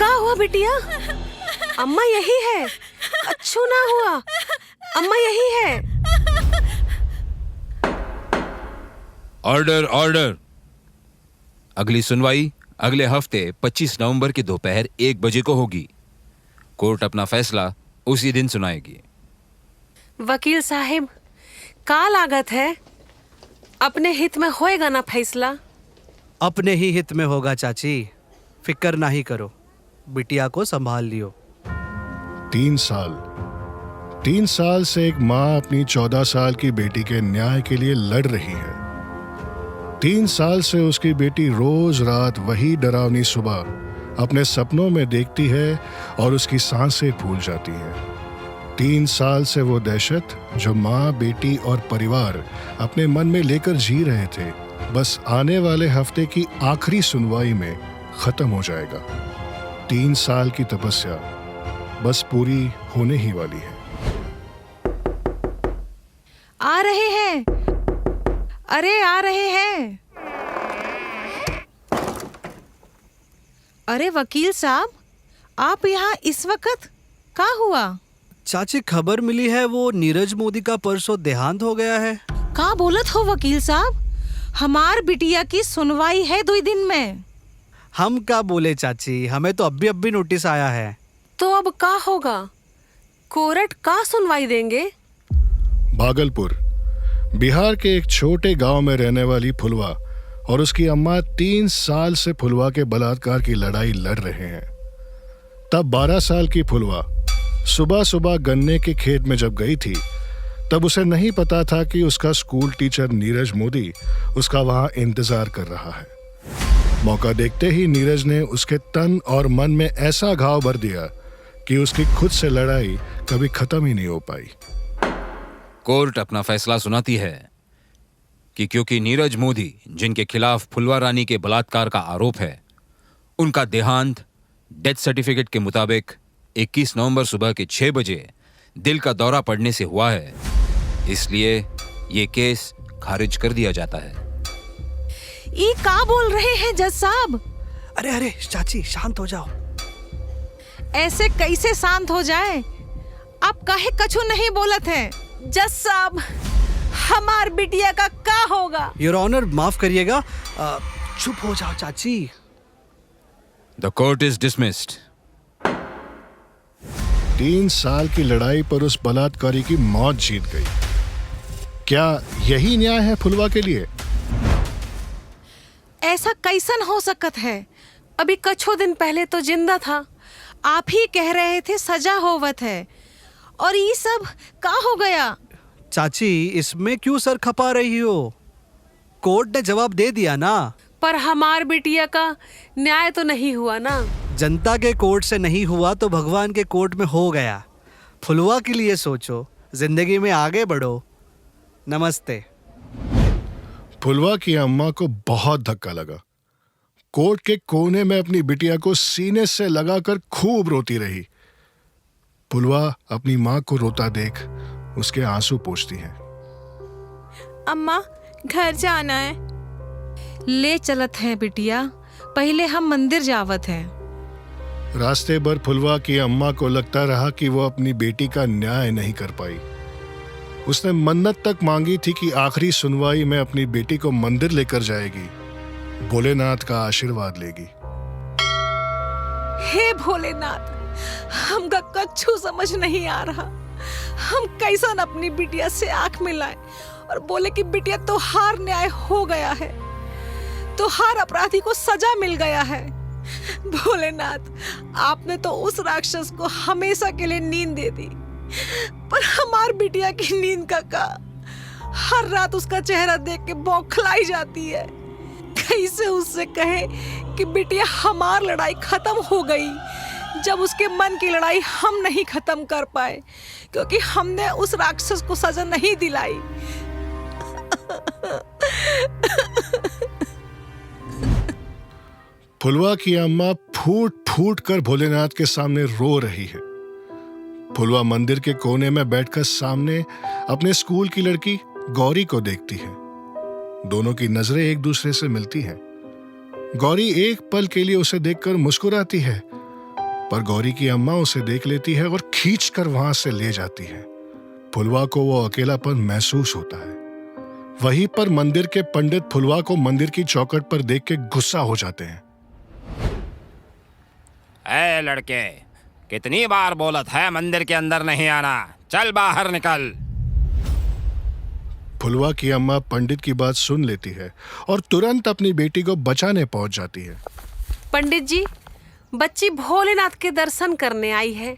का हुआ बिटिया? अम्मा यही है, अच्छू ना हुआ, अम्मा यही है। Order order. अगली सुनवाई अगले हफ्ते 25 नवंबर की दोपहर 1 बजे को होगी। कोर्ट अपना फैसला उसी दिन सुनाएगी। वकील साहिब, का लागत है? अपने हित में होएगा ना फैसला? अपने ही हित में होगा चाची, फिक्र ना ही करो, बिटिया को संभाल लियो। 3 साल से एक माँ अपनी 14 साल की बेटी के न्याय के लिए लड़ रही है। 3 साल से उसकी बेटी रोज रात वही डरावनी सुबह अपने सपनों में देखती है और उसकी सांसें फूल जाती हैं। 3 साल से वो दहशत जो माँ, बेटी और परिवार अपने मन में लेकर जी रहे थे, बस आने वाले हफ्ते की आखिरी सुनवाई में खत्म हो जाएगा। 3 साल की तपस्या बस पूरी होने ही वाली है। आ रहे हैं, अरे आ रहे हैं। अरे वकील साहब, आप यहाँ इस वक्त? क्या हुआ? चाची, खबर मिली है वो नीरज मोदी का परसों देहांत हो गया है। का बोलत हो वकील साहब? हमार बिटिया की सुनवाई है 2 दिन में। हम क्या बोले चाची, हमें तो अब भी नोटिस आया है। तो अब का होगा? कोर्ट का सुनवाई देंगे? भागलपुर, बिहार के एक छोटे गांव में रहने वाली फुलवा और उसकी अम्मा 3 साल से फुलवा के बलात्कार की लड़ाई लड़ रहे हैं। तब 12 साल की फुलवा सुबह सुबह गन्ने के खेत में जब गई थी, तब उसे नहीं पता था कि उसका स्कूल टीचर नीरज मोदी उसका वहां इंतजार कर रहा है। मौका देखते ही नीरज ने उसके तन और मन में ऐसा घाव भर दिया कि उसकी खुद से लड़ाई कभी खत्म ही नहीं हो पाई। कोर्ट अपना फैसला सुनाती है कि क्योंकि नीरज मोदी, जिनके खिलाफ फुलवा रानी के बलात्कार का आरोप है, उनका देहांत डेथ सर्टिफिकेट के मुताबिक 21 नवंबर सुबह के 6 बजे दिल का दौरा पड़ने से हुआ है, इसलिए ये केस खारिज कर दिया जाता है। ये का बोल रहे हैं जज साहब? अरे चाची, शांत हो जाओ। ऐसे कैसे शांत हो जाए? आप काहे कछु नहीं बोलत हैं? जज साहब, हमार बिटिया का क्या होगा? योर ऑनर, माफ करिएगा, चुप हो जाओ चाची। The court is dismissed. 3 साल की लड़ाई पर उस बलात्कारी की मौत जीत गई। क्या यही न्याय है फुलवा के लिए? ऐसा कैसन हो सकत है? अभी कछो दिन पहले तो जिंदा था। आप ही कह रहे थे सजा होवत है, और ये सब का हो गया? चाची, इसमें क्यों सर खपा रही हो? कोर्ट ने जवाब दे दिया ना। पर हमार बिटिया का न्याय तो नहीं हुआ ना। जनता के कोर्ट से नहीं हुआ तो भगवान के कोर्ट में हो गया। फुलवा के लिए सोचो, जिंदगी में आगे बढ़ो। नमस्ते। फुलवा की अम्मा को बहुत धक्का लगा। कोर्ट के कोने में अपनी बिटिया को सीने से लगाकर खूब रोती रही। फुलवा अपनी माँ को रोता देख उसके आंसू पोंछती है। अम्मा, घर जाना है। ले चलत है बिटिया, पहले हम मंदिर जावत हैं। रास्ते भर फुलवा की अम्मा को लगता रहा कि वो अपनी बेटी का न्याय नहीं कर पाई। उसने मन्नत तक मांगी थी कि आखिरी सुनवाई में अपनी बेटी को मंदिर लेकर जाएगी, भोलेनाथ का आशीर्वाद लेगी। हे भोलेनाथ, हमका कछु समझ नहीं आ रहा। हम कैसन अपनी बिटिया से आंख मिलाएं और बोले कि बिटिया तोहार न्याय हो गया है, तोहार अपराधी को सजा मिल गया है। भोलेनाथ, आपने तो उस राक्षस को हमेशा के लिए नींद दे दी, पर हमार बिटिया की नींद का हर रात उसका चेहरा देख के बौखलाई जाती है। कैसे उससे कहे कि बिटिया हमार लड़ाई खत्म हो गई, जब उसके मन की लड़ाई हम नहीं खत्म कर पाए, क्योंकि हमने उस राक्षस को सजा नहीं दिलाई। फुलवा की अम्मा फूट फूट कर भोलेनाथ के सामने रो रही है। फुलवा मंदिर के कोने में बैठकर सामने अपने स्कूल की लड़की गौरी को देखती है। दोनों की नजरें एक दूसरे से मिलती हैं। गौरी एक पल के लिए उसे देखकर मुस्कुराती है पर गौरी की अम्मा उसे देख लेती है और खींचकर वहां से ले जाती है। फुलवा को वो अकेलापन महसूस होता है। वहीं पर मंदिर के पंडित फुलवा को मंदिर की चौखट पर देख के गुस्सा हो जाते हैं। ऐ लड़के, कितनी बार बोलत है मंदिर के अंदर नहीं आना, चल बाहर निकल। फुलवा की अम्मा पंडित की बात सुन लेती है और तुरंत अपनी बेटी को बचाने पहुंच जाती है। पंडित जी, बच्ची भोलेनाथ के दर्शन करने आई है,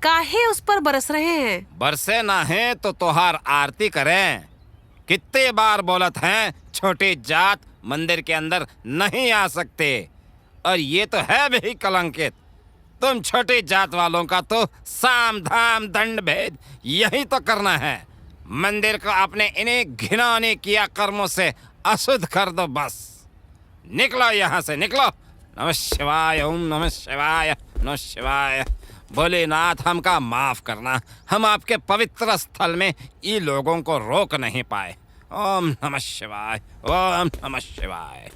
काहे उस पर बरस रहे हैं? बरसे ना है तो तोहार आरती करें। कितने बार बोलत हैं छोटी जात मंदिर के अंदर नहीं आ सकते, और ये तो है भी कलंकित। तुम छोटी जात वालों का तो साम धाम दंड भेद यही तो करना है। मंदिर को अपने इन्हीं घिनौने किया कर्मों से अशुद्ध कर दो बस। निकलो यहाँ से, निकलो। नमः शिवाय, ओम नमः शिवाय, नमः शिवाय। भोलेनाथ हमका माफ करना, हम आपके पवित्र स्थल में ये लोगों को रोक नहीं पाए। ओम नमः शिवाय, ओम नमः शिवाय।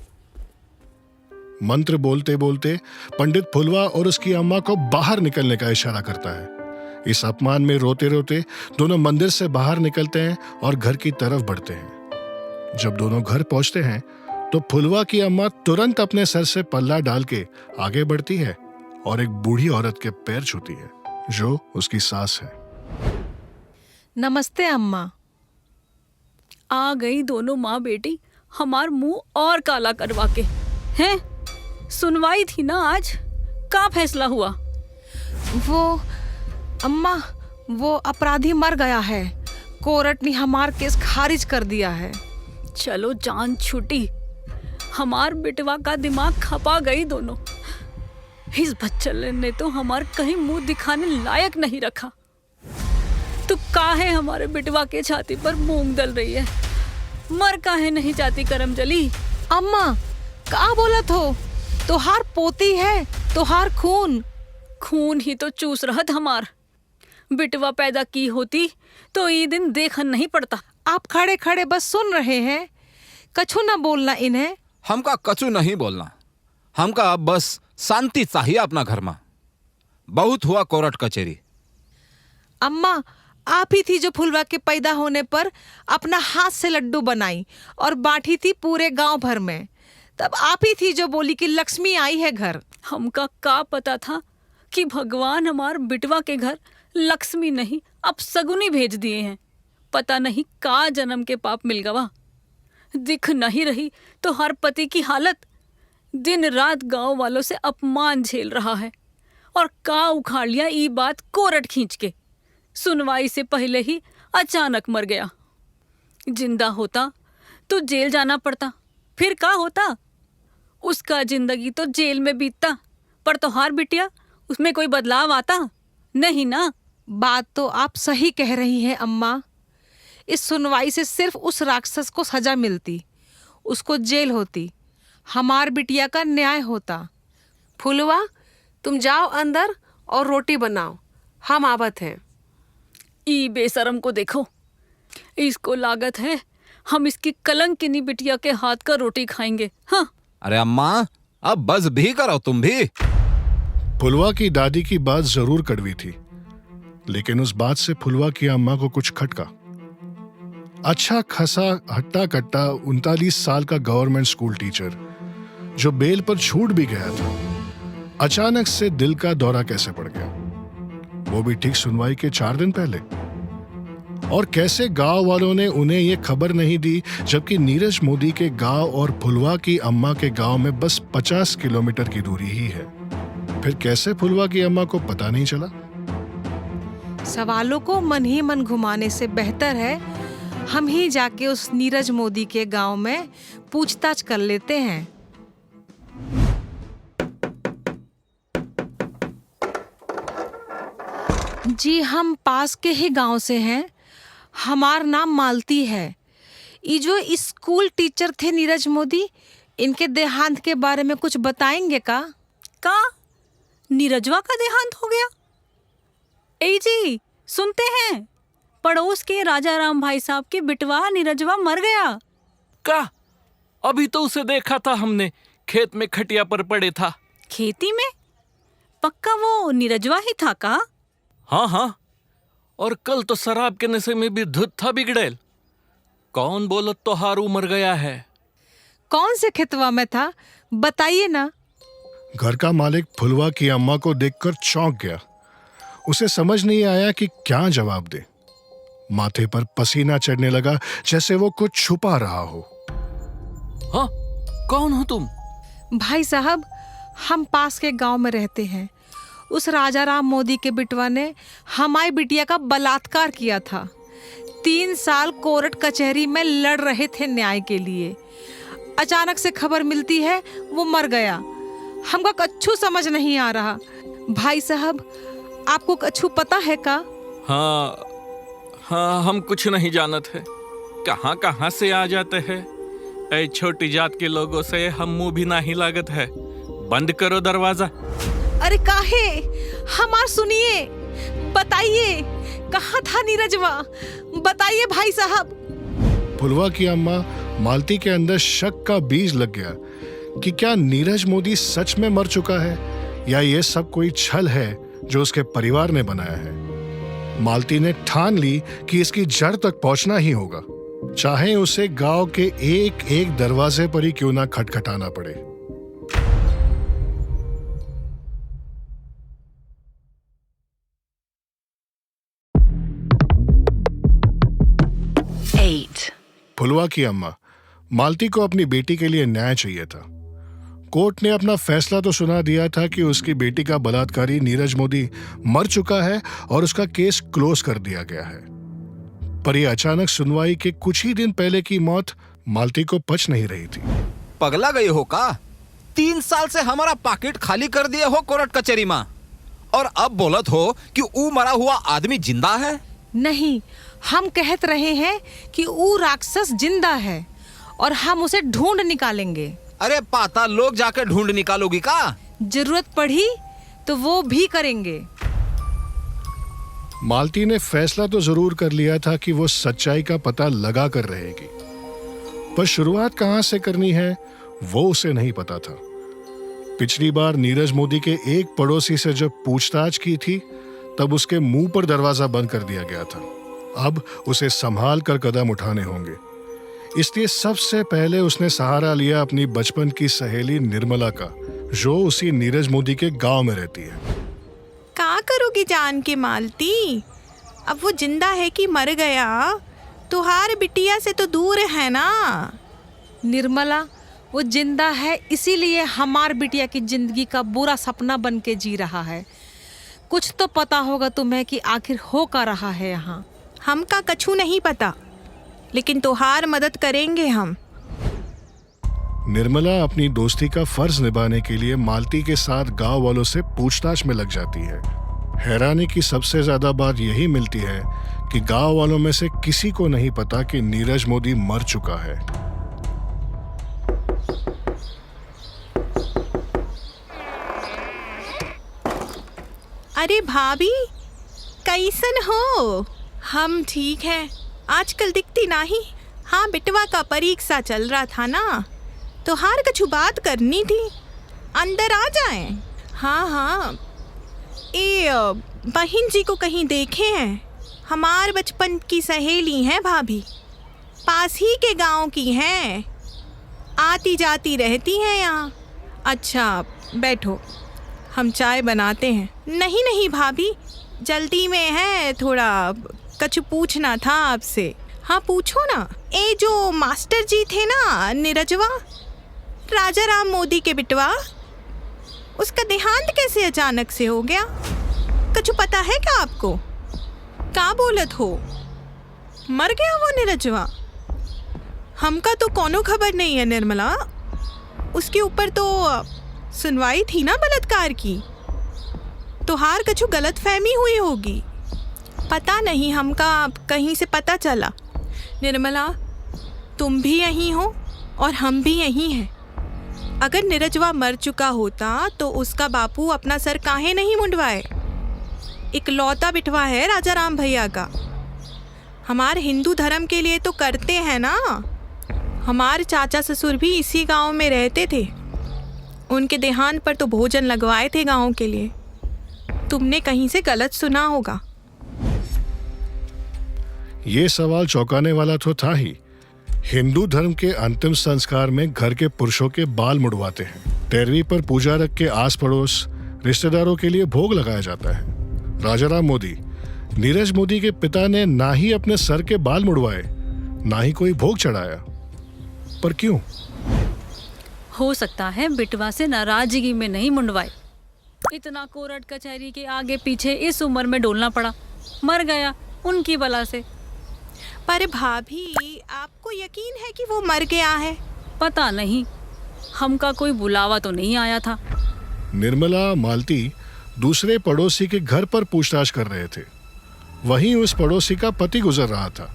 मंत्र बोलते बोलते पंडित फुलवा और उसकी अम्मा को बाहर निकलने का इशारा करता है। इस अपमान में रोते रोते दोनों मंदिर से बाहर निकलते हैं और घर की तरफ बढ़ते हैं। जब दोनों घर पहुंचते हैं तो फुलवा की अम्मा तुरंत अपने सर से पल्ला डाल के आगे बढ़ती है और एक बूढ़ी औरत के पैर छूती है, जो उसकी सास है। नमस्ते अम्मा। आ गई दोनों माँ बेटी, हमार मुंह और काला करवा के। हैं? सुनवाई थी ना आज, क्या फैसला हुआ? वो अम्मा, वो अपराधी मर गया है। कोर्ट ने हमार केस खारिज कर दिया है। चलो जान छूटी, हमार बेटवा का दिमाग खपा गई दोनों। इस बच्चल ने तो हमार कहीं मुंह दिखाने लायक नहीं रखा। तो काहे हमारे बेटवा के छाती पर मूंग दल रही है? मर काहे नहीं जाती करमजली? अम्मा, का बोलत हो? तोहार पोती है, तोहार खून। खून ही तो चूस रहत हमार। बिटवा पैदा की होती तो ये दिन देखन नहीं पड़ता। आप खड़े खड़े बस सुन रहे हैं, कछु ना बोलना इन्हें। हमका कछु नहीं बोलना, हमका अब बस शांति चाहिए अपना घर में। बहुत हुआ कोर्ट कचेरी। अम्मा, आप ही थी जो फुलवा के पैदा होने पर अपना हाथ से लड्डू बनाई और बांटी थी पूरे गांव भर में। तब आप ही थी जो बोली कि लक्ष्मी आई है घर। हमका का पता था कि भगवान हमार बिटवा के घर लक्ष्मी नहीं अब सगुनी भेज दिए हैं। पता नहीं का जन्म के पाप मिल गवा। दिख नहीं रही तो हर पति की हालत। दिन रात गांव वालों से अपमान झेल रहा है, और का उखाड़ लिया ये बात कोर्ट खींच के। सुनवाई से पहले ही अचानक मर गया। जिंदा होता तो जेल जाना पड़ता, फिर का होता? उसका जिंदगी तो जेल में बीतता, पर तोहार बिटिया उसमें कोई बदलाव आता नहीं ना। बात तो आप सही कह रही हैं अम्मा। इस सुनवाई से सिर्फ उस राक्षस को सजा मिलती, उसको जेल होती, हमार बिटिया का न्याय होता। फुलवा, तुम जाओ अंदर और रोटी बनाओ, हम आवत हैं। ई बेशरम को देखो, इसको लागत है हम इसकी कलंकिनी बिटिया के हाथ का रोटी खाएंगे। हाँ। अरे अम्मा, अब बस भी करो तुम भी। फुलवा की दादी की बात जरूर कड़वी थी, लेकिन उस बात से फुलवा की अम्मा को कुछ खटका। अच्छा खासा हट्टा कट्टा 39 साल का गवर्नमेंट स्कूल टीचर जो बेल पर छूट भी गया था, अचानक से दिल का दौरा कैसे पड़ गया, वो भी ठीक सुनवाई के 4 दिन पहले। और कैसे गांव वालों ने उन्हें ये खबर नहीं दी, जबकि नीरज मोदी के गांव और फुलवा की अम्मा के गांव में बस 50 किलोमीटर की दूरी ही है। फिर कैसे फुलवा की अम्मा को पता नहीं चला? सवालों को मन ही मन घुमाने से बेहतर है हम ही जाके उस नीरज मोदी के गांव में पूछताछ कर लेते हैं। जी, हम पास के ही गांव से हैं। हमार नाम मालती है। ये जो स्कूल टीचर थे नीरज मोदी, इनके देहांत के बारे में कुछ बताएंगे का? का नीरजवा का देहांत हो गया? ए जी, सुनते हैं, पड़ोस के राजा राम भाई साहब के बिटवा नीरजवा मर गया। का? अभी तो उसे देखा था हमने, खेत में खटिया पर पड़े था। खेती में? पक्का वो नीरजवा ही था का? हाँ हाँ, और कल तो शराब के नशे में भी धुत था बिगड़ेल। कौन बोलत तो हारू मर गया है? कौन से खेतवा में था, बताइए ना। घर का मालिक फुलवा की अम्मा को देखकर चौंक गया। उसे समझ नहीं आया कि क्या जवाब दे। माथे पर पसीना चढ़ने लगा, जैसे वो कुछ छुपा रहा हो। हाँ, कौन हो तुम? भाई साहब, हम पास के गांव में रहते हैं। उस राजा राम मोदी के बिटवा ने हमारी बिटिया का बलात्कार किया था। 3 साल कोर्ट कचहरी में लड़ रहे थे न्याय के लिए। अचानक से खबर मिलती है वो मर गया। हमका कच्छू समझ नहीं आ रहा। भाई साहब, आपको कच्छू पता है का? हाँ हाँ, हम कुछ नहीं जानत है। कहाँ कहाँ से आ जाते हैं। ऐ छोटी जात के लोगों से हम मुंह भी नहीं लागत है। बंद करो दरवाजा। अरे काहे, हमार सुनिए, बताइए कहाँ था नीरजवा, बताइए भाई साहब। फुलवा की अम्मा मालती के अंदर शक का बीज लग गया कि क्या नीरज मोदी सच में मर चुका है या ये सब कोई छल है जो उसके परिवार ने बनाया है। मालती ने ठान ली कि इसकी जड़ तक पहुंचना ही होगा, चाहे उसे गांव के एक एक दरवाजे पर ही क्यों ना खटखटाना पड़े। फुलवा की अम्मा मालती को अपनी बेटी के लिए न्याय चाहिए था। कोर्ट ने अपना फैसला तो सुना दिया था कि उसकी बेटी का बलात्कारी नीरज मोदी मर चुका है और उसका केस क्लोज कर दिया गया है। पर यह अचानक सुनवाई के कुछ ही दिन पहले की मौत मालती को पच नहीं रही थी। पगला गए हो का? 3 साल से हमारा पॉकेट खाली कर दिए हो कोर्ट कचहरी में, और अब बोलत हो कि ऊ मरा हुआ आदमी जिंदा है? नहीं, हम कहत रहे हैं कि वो राक्षस जिंदा है और हम उसे ढूंढ निकालेंगे। अरे पाता लोग जाकर ढूंढ निकालोगी का? जरूरत पड़ी तो वो भी करेंगे। मालती ने फैसला तो जरूर कर लिया था कि वो सच्चाई का पता लगा कर रहेगी, पर शुरुआत कहां से करनी है वो उसे नहीं पता था। पिछली बार नीरज मोदी के एक पड़ोसी से जब पूछताछ की थी तब उसके मुंह पर दरवाजा बंद कर दिया गया था। अब उसे संभाल कर कदम उठाने होंगे, इसलिए सबसे पहले उसने सहारा लिया अपनी बचपन की सहेली निर्मला का, जो उसी नीरज मोदी के गांव में रहती है। क्या करोगी जान के मालती? अब वो जिंदा है कि मर गया, तुहार बिटिया से तो दूर है ना। निर्मला, वो जिंदा है, इसीलिए हमार बिटिया की जिंदगी का बुरा सपना बन के जी रहा है। कुछ तो पता होगा तुम्हें कि आखिर हो का रहा है यहाँ। हमका कछु नहीं पता, लेकिन तुहार मदद करेंगे हम। निर्मला अपनी दोस्ती का फर्ज निभाने के लिए मालती के साथ गांव वालों से पूछताछ में लग जाती है। हैरानी की सबसे ज्यादा बात यही मिलती है कि गांव वालों में से किसी को नहीं पता कि नीरज मोदी मर चुका है। अरे भाभी, कैसन हो? हम ठीक हैं, आजकल दिखती नहीं। हाँ, बिटवा का परीक्षा चल रहा था ना, तो हार कछु बात करनी थी। अंदर आ जाएं। हाँ हाँ, ये बहन जी को कहीं देखे हैं? हमार बचपन की सहेली हैं भाभी, पास ही के गांव की हैं, आती जाती रहती हैं यहाँ। अच्छा बैठो, हम चाय बनाते हैं। नहीं नहीं भाभी, जल्दी में है थोड़ा, कुछ पूछना था आपसे। हाँ पूछो ना। ये जो मास्टर जी थे ना नीरजवा, राजा राम मोदी के बिटवा, उसका देहांत कैसे अचानक से हो गया? कुछ पता है क्या आपको? क्या बोलत हो, मर गया वो नीरजवा? हमका तो कोनो खबर नहीं है निर्मला। उसके ऊपर तो सुनवाई थी ना बलात्कार की, तो हार कछु गलत फहमी हुई होगी। पता नहीं, हमका कहीं से पता चला। निर्मला, तुम भी यहीं हो और हम भी यहीं हैं। अगर नीरजवा मर चुका होता तो उसका बापू अपना सर काहे नहीं मुंडवाए? इकलौता बिटवा है राजा राम भैया का। हमारे हिंदू धर्म के लिए तो करते हैं ना। हमारे चाचा ससुर भी इसी गांव में रहते थे, उनके देहांत पर तो भोजन लगवाए थे गांव के लिए। तुमने कहीं से गलत सुना होगा। ये सवाल चौंकाने वाला तो था ही। हिंदू धर्म के अंतिम संस्कार में घर के पुरुषों के बाल मुड़वाते हैं। 13वीं पर पूजा रख के आस पड़ोस रिश्तेदारों के लिए भोग लगाया जाता है। राजाराम मोदी, नीरज मोदी के पिता ने ना ही अपने सर के बाल मुड़वाए, ना ही कोई भोग चढ़ाया। पर क्यों? हो सकता है बिटवा से नाराजगी में नहीं मुंडवाए। इतना कोर्ट कचहरी के आगे पीछे इस उम्र में डोलना पड़ा, मर गया उनकी बला से। पर भाभी, आपको यकीन है कि वो मर गया है? पता नहीं, हमका कोई बुलावा तो नहीं आया था। निर्मला, मालती दूसरे पड़ोसी के घर पर पूछताछ कर रहे थे। वहीं उस पड़ोसी का पति गुजर रहा था।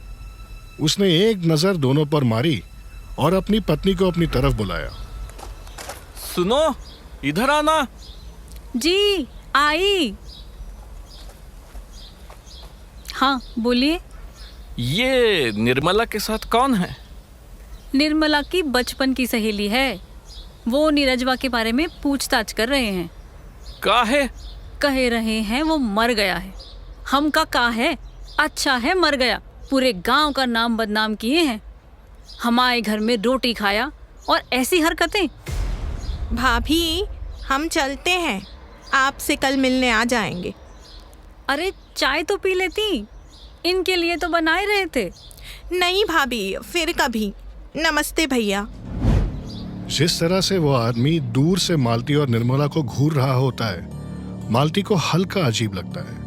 उसने एक नजर दोनों पर मारी और अपनी पत्नी को अपनी तरफ बुलाया। सुनो, इधर आना। जी आई। हाँ बोलिए। ये निर्मला के साथ कौन है? निर्मला की बचपन की सहेली है। वो नीरजवा के बारे में पूछताछ कर रहे हैं। काहे? कह रहे हैं वो मर गया है। हमका का है, अच्छा है मर गया। पूरे गांव का नाम बदनाम किए हैं। हमारे घर में रोटी खाया और ऐसी हरकतें। भाभी, हम चलते हैं, आपसे कल मिलने आ जाएंगे। अरे चाय तो पी लेती, इनके लिए तो बनाए रहे थे। नहीं भाभी, फिर कभी। नमस्ते भैया। जिस तरह से वो आदमी दूर से मालती और निर्मला को घूर रहा होता है, मालती को हल्का अजीब लगता है।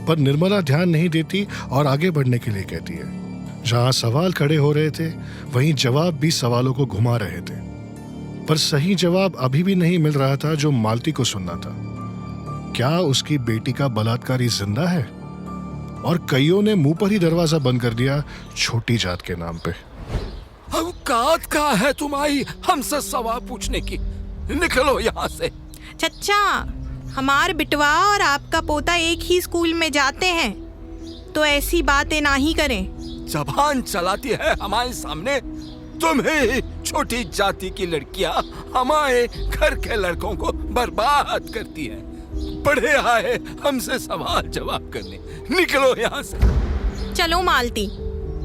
पर निर्मला ध्यान नहीं देती और आगे बढ़ने के लिए कहती है। जहां सवाल खड़े हो रहे थे, वहीं जवाब भी सवालों को घुमा रहे थे। पर सही जवाब अभी भी नहीं मिल रहा था जो मालती को सुनना था। क्या उसकी बेटी का बलात्कारी जिंदा है? और कईयों ने मुंह पर ही दरवाजा बंद कर दिया छोटी जात के नाम पे। औकात का है तुम्हारी हमसे सवाल पूछने की? निकलो यहाँ से। चच्चा, हमार बिटवा और आपका पोता एक ही स्कूल में जाते हैं, तो ऐसी बातें ना ही करें। जबान चलाती है हमारे सामने। तुम्हें छोटी जाति की लड़कियां हमारे घर के लड़कों को बर्बाद करती हैं। बड़े आए हमसे सवाल जवाब करने। निकलो यहाँ से। चलो मालती,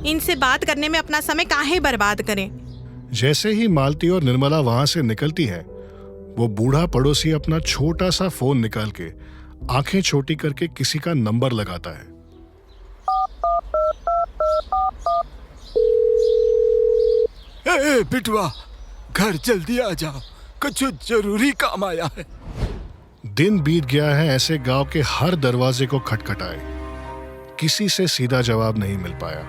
इनसे बात करने में अपना समय काहे बर्बाद करें। जैसे ही मालती और निर्मला वहां से निकलती हैं, वो बूढ़ा पड़ोसी अपना छोटा सा फोन निकाल के आंखें छोटी करके किसी का नंबर लगाता है। ए बिटवा, घर जल्दी आ जाओ, कुछ जरूरी काम आया है। दिन बीत गया है ऐसे गांव के हर दरवाजे को खटखटाए, किसी से सीधा जवाब नहीं मिल पाया।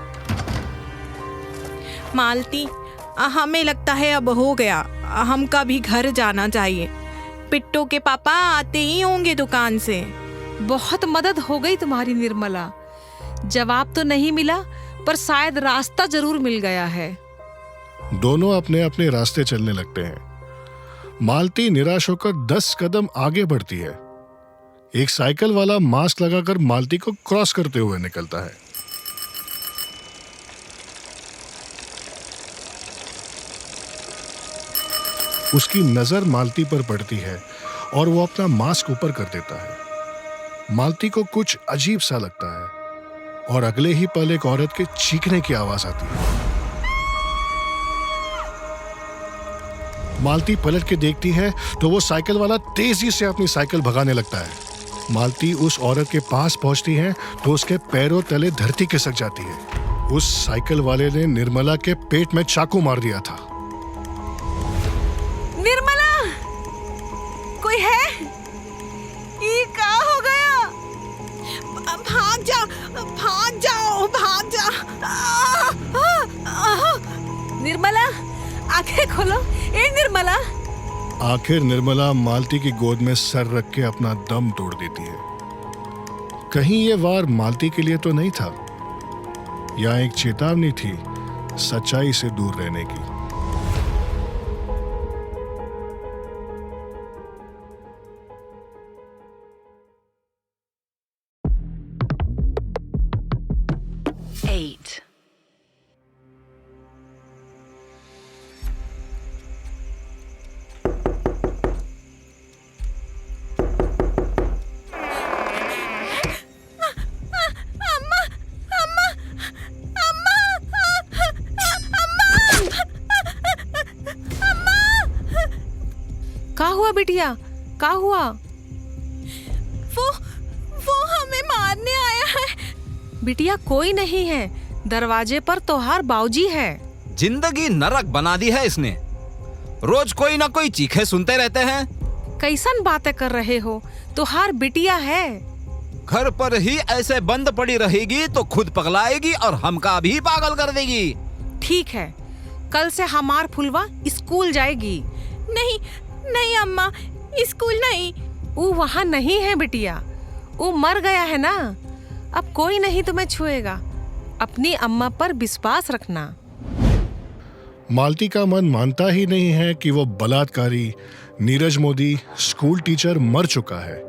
मालती, हमें लगता है अब हो गया, हमका भी घर जाना चाहिए। पिट्टू के पापा आते ही होंगे दुकान से। बहुत मदद हो गई तुम्हारी निर्मला। जवाब तो नहीं मिला, पर शायद रास्ता जरूर मिल गया है। दोनों अपने अपने रास्ते चलने लगते हैं। मालती निराश होकर 10 कदम आगे बढ़ती है। एक साइकिल वाला मास्क लगाकर मालती को क्रॉस करते हुए निकलता है। उसकी नजर मालती पर पड़ती है और वो अपना मास्क ऊपर कर देता है। मालती को कुछ अजीब सा लगता है और अगले ही पल एक औरत के चीखने की आवाज आती है। मालती पलट के देखती है तो वो साइकिल वाला तेजी से अपनी साइकिल भगाने लगता है। मालती उस औरत के पास पहुंचती है तो उसके पैरों तले धरती खिसक जाती है। उस साइकिल वाले ने निर्मला के पेट में चाकू मार दिया था। निर्मला, कोई है? ये क्या हो गया? भाग जाओ, भाग जाओ, भाग जाओ। निर्मला, आंखें खोलो। ए निर्मला। आखिर निर्मला मालती की गोद में सर रख के अपना दम तोड़ देती है। कहीं ये वार मालती के लिए तो नहीं था, या एक चेतावनी थी सच्चाई से दूर रहने की। का हुआ? वो हमें मारने आया है। बिटिया कोई नहीं है, दरवाजे पर तोहार बाऊजी है। जिंदगी नरक बना दी है इसने। रोज कोई ना कोई चीखे सुनते रहते हैं। कैसन बातें कर रहे हो? तोहार बिटिया है। घर पर ही ऐसे बंद पड़ी रहेगी तो खुद पगलाएगी और हमका भी पागल कर देगी। ठीक है, कल से हमार फुलवा स्कूल जाएगी। नहीं नहीं अम्मा, स्कूल नहीं। वो वहाँ नहीं है बिटिया, वो मर गया है ना। अब कोई नहीं तुम्हें छुएगा। अपनी अम्मा पर विश्वास रखना। मालती का मन मानता ही नहीं है कि वो बलात्कारी नीरज मोदी स्कूल टीचर मर चुका है।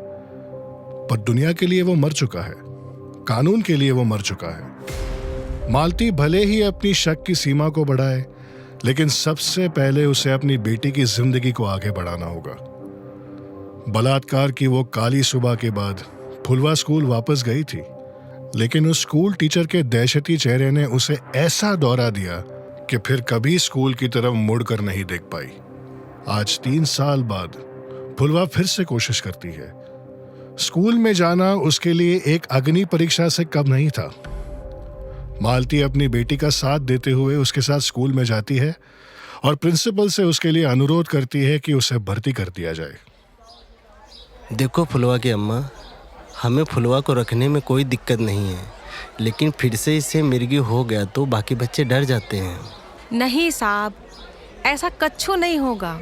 पर दुनिया के लिए वो मर चुका है, कानून के लिए वो मर चुका है। मालती भले ही अपनी शक की सीमा को बढ़ाए, लेकिन सबसे पहले उसे अपनी बेटी की जिंदगी को आगे बढ़ाना होगा। बलात्कार की वो काली सुबह के बाद फुलवा स्कूल वापस गई थी, लेकिन उस स्कूल टीचर के दहशती चेहरे ने उसे ऐसा दौरा दिया कि फिर कभी स्कूल की तरफ मुड़कर नहीं देख पाई। आज 3 साल बाद फुलवा फिर से कोशिश करती है। स्कूल में जाना उसके लिए एक अग्नि परीक्षा से कम नहीं था। मालती अपनी बेटी का साथ देते हुए उसके साथ स्कूल में जाती है और प्रिंसिपल से उसके लिए अनुरोध करती है कि उसे भर्ती कर दिया जाए। देखो फुलवा की अम्मा, हमें फुलवा को रखने में कोई दिक्कत नहीं है, लेकिन फिर से इसे मिर्गी हो गया तो बाकी बच्चे डर जाते हैं। नहीं साहब, ऐसा कच्छू नहीं होगा।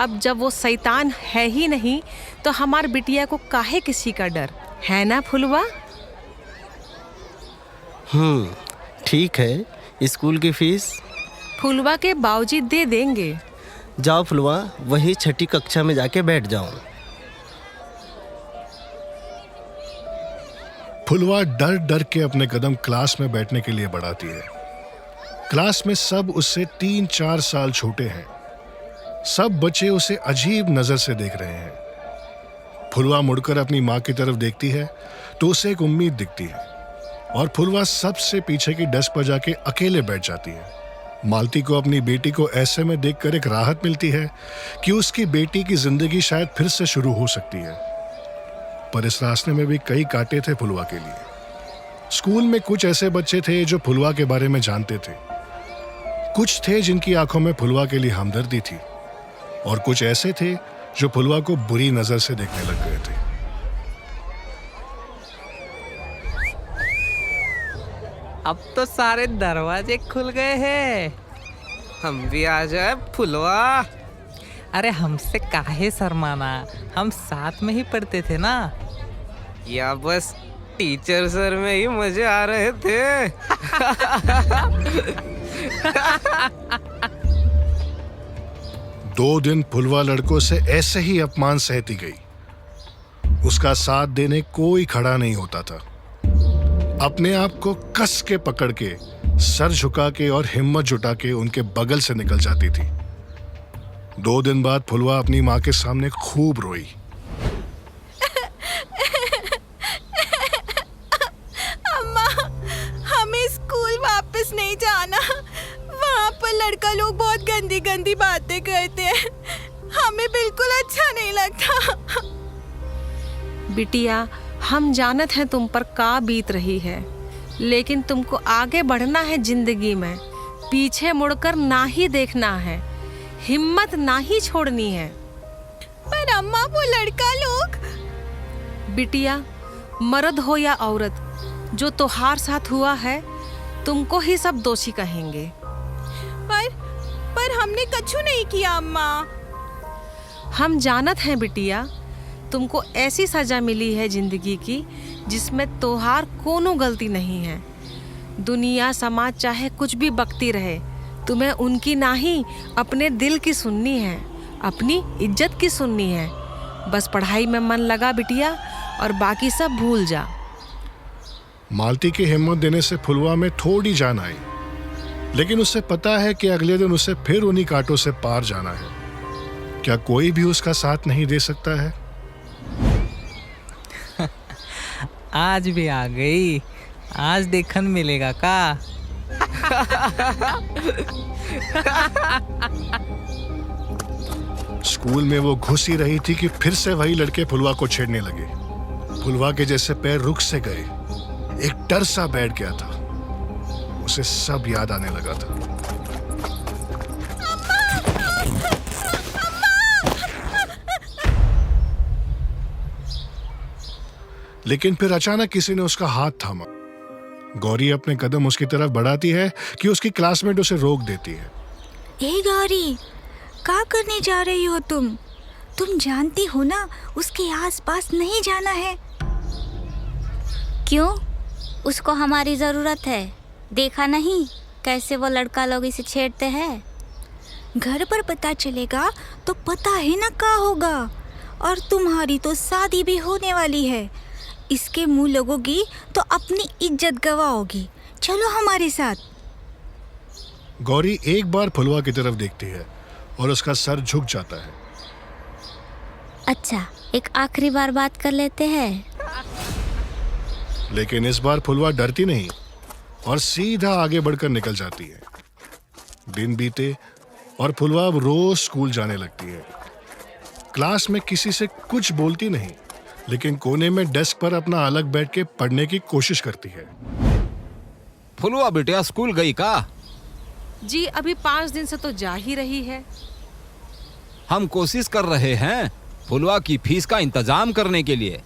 अब जब वो शैतान है ही नहीं तो हमार बिटिया को काहे किसी का डर है ना फुलवा? ठीक है। स्कूल की फीस फुलवा के बाऊजी दे देंगे। जाओ फुलवा, वही 6ठी कक्षा में जाके बैठ जाओ। फुलवा डर डर के अपने कदम क्लास में बैठने के लिए बढ़ाती है। क्लास में सब उससे 3-4 साल छोटे हैं। सब बच्चे उसे अजीब नजर से देख रहे हैं। फुलवा मुड़कर अपनी माँ की तरफ देखती है तो उसे एक उम्मीद दिखती है और फुलवा सबसे पीछे की डेस्क पर जाके अकेले बैठ जाती है। मालती को अपनी बेटी को ऐसे में देखकर एक राहत मिलती है कि उसकी बेटी की जिंदगी शायद फिर से शुरू हो सकती है। पर इस रास्ते में भी कई कांटे थे फुलवा के लिए। स्कूल में कुछ ऐसे बच्चे थे जो फुलवा के बारे में जानते थे, कुछ थे जिनकी आंखों में फुलवा के लिए हमदर्दी थी, और कुछ ऐसे थे जो फुलवा को बुरी नजर से देखने लग गए थे। अब तो सारे दरवाजे खुल गए हैं। हम भी आ जाए फुलवा। अरे हमसे काहे शर्माना, हम साथ में ही पढ़ते थे ना। या बस टीचर सर में ही मजे आ रहे थे। 2 दिन फुलवा लड़कों से ऐसे ही अपमान सहती गई। उसका साथ देने कोई खड़ा नहीं होता था। अपने आप को कस के पकड़ के, सर झुका के और हिम्मत जुटा के उनके बगल से निकल जाती थी। 2 दिन बाद फुलवा अपनी माँ के सामने खूब रोई। अम्मा, हमें स्कूल वापस नहीं जाना। वहाँ पर लड़का लोग बहुत गंदी गंदी बातें करते हैं, हमें बिल्कुल अच्छा नहीं लगता। बिटिया, हम जानत हैं तुम पर का बीत रही है, लेकिन तुमको आगे बढ़ना है जिंदगी में। पीछे मुड़कर ना ही देखना है, हिम्मत ना ही छोड़नी है। पर अम्मा, वो लड़का लोग। बिटिया, मर्द हो या औरत, जो तोहार साथ हुआ है तुमको ही सब दोषी कहेंगे। पर हमने कछु नहीं किया अम्मा। हम जानत हैं बिटिया, तुमको ऐसी सजा मिली है जिंदगी की जिसमें तोहार कोनो गलती नहीं है। दुनिया समाज चाहे कुछ भी बकती रहे, तुम्हें उनकी नहीं अपने दिल की सुननी है, अपनी इज्जत की सुननी है। बस पढ़ाई में मन लगा बिटिया, और बाकी सब भूल जा। मालती की हिम्मत देने से फुलवा में थोड़ी जान आई, लेकिन उसे पता है कि अगले दिन उसे फिर उन्हीं कांटों से पार जाना है। क्या कोई भी उसका साथ नहीं दे सकता है? आज भी आ गई, आज देखन मिलेगा का। स्कूल में वो घुस ही रही थी कि फिर से वही लड़के फुलवा को छेड़ने लगे। फुलवा के जैसे पैर रुक से गए, एक डर सा बैठ गया था। उसे सब याद आने लगा था। लेकिन फिर अचानक किसी ने उसका हाथ थामा। गौरी अपने कदम उसकी तरफ बढ़ाती है कि उसकी क्लासमेट उसे रोक देती है। ए गौरी, क्या करने जा रही हो तुम? तुम जानती हो ना उसके आसपास नहीं जाना है। क्यों? उसको हमारी जरूरत है। देखा नहीं कैसे वो लड़का लोग इसे छेड़ते हैं। घर पर पता चलेगा तो पता है ना क्या होगा। और तुम्हारी तो शादी भी होने वाली है। इसके मुंह लगोगी तो अपनी इज्जत गवाओगी। चलो हमारे साथ। गौरी एक बार फुलवा की तरफ देखती है और उसका सर झुक जाता है। अच्छा, एक आखिरी बार बात कर लेते हैं। लेकिन इस बार फुलवा डरती नहीं और सीधा आगे बढ़कर निकल जाती है। दिन बीते और फुलवा अब रोज स्कूल जाने लगती है। क्लास में किसी से कुछ बोलती नहीं, लेकिन कोने में डेस्क पर अपना अलग बैठ के पढ़ने की कोशिश करती है। फुलवा बिटिया स्कूल गई का? जी अभी 5 दिन से तो जा ही रही है। हम कोशिश कर रहे हैं फुलवा की फीस का इंतजाम करने के लिए।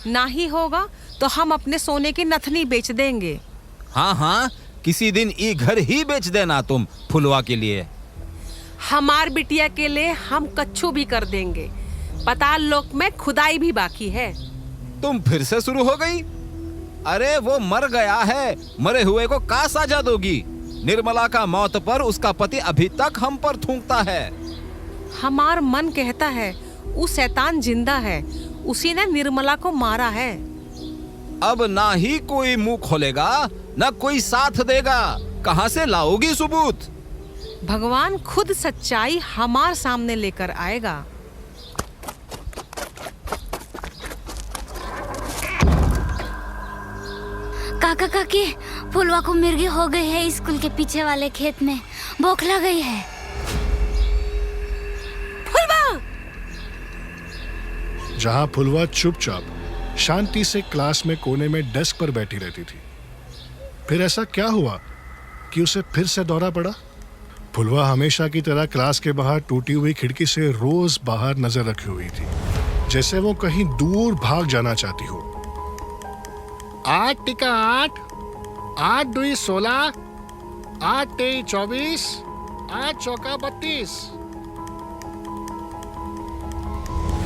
ना ही होगा तो हम अपने सोने की नथनी बेच देंगे। हाँ हाँ, किसी दिन ये घर ही बेच देना तुम फुलवा के लिए। हमार बिटिया के लिए हम कच्छू भी कर देंगे। पाताल लोक में खुदाई भी बाकी है। तुम फिर से शुरू हो गई? अरे वो मर गया है, मरे हुए को का सजा दोगी? निर्मला का मौत पर उसका पति अभी तक हम पर थूकता है। हमार मन कहता है वो शैतान जिंदा है, उसी ने निर्मला को मारा है। अब ना ही कोई मुंह खोलेगा ना कोई साथ देगा। कहां से लाओगी सबूत? भगवान खुद सच्चाई हमार सामने लेकर आएगा। काका काकी, फुलवा को मिर्गी हो गई है। स्कूल के पीछे वाले खेत में बौखला गई है। फुलवा! जहां फुलवा चुपचाप शांति से क्लास में कोने में डेस्क पर बैठी रहती थी, फिर ऐसा क्या हुआ कि उसे फिर से दौरा पड़ा? फुलवा हमेशा की तरह क्लास के बाहर टूटी हुई खिड़की से रोज बाहर नजर रखी हुई थी, जैसे वो कहीं दूर भाग जाना चाहती हो। 8 टिका 8, 8 दूई 16, 8 तेई 24, 8 चौका 32।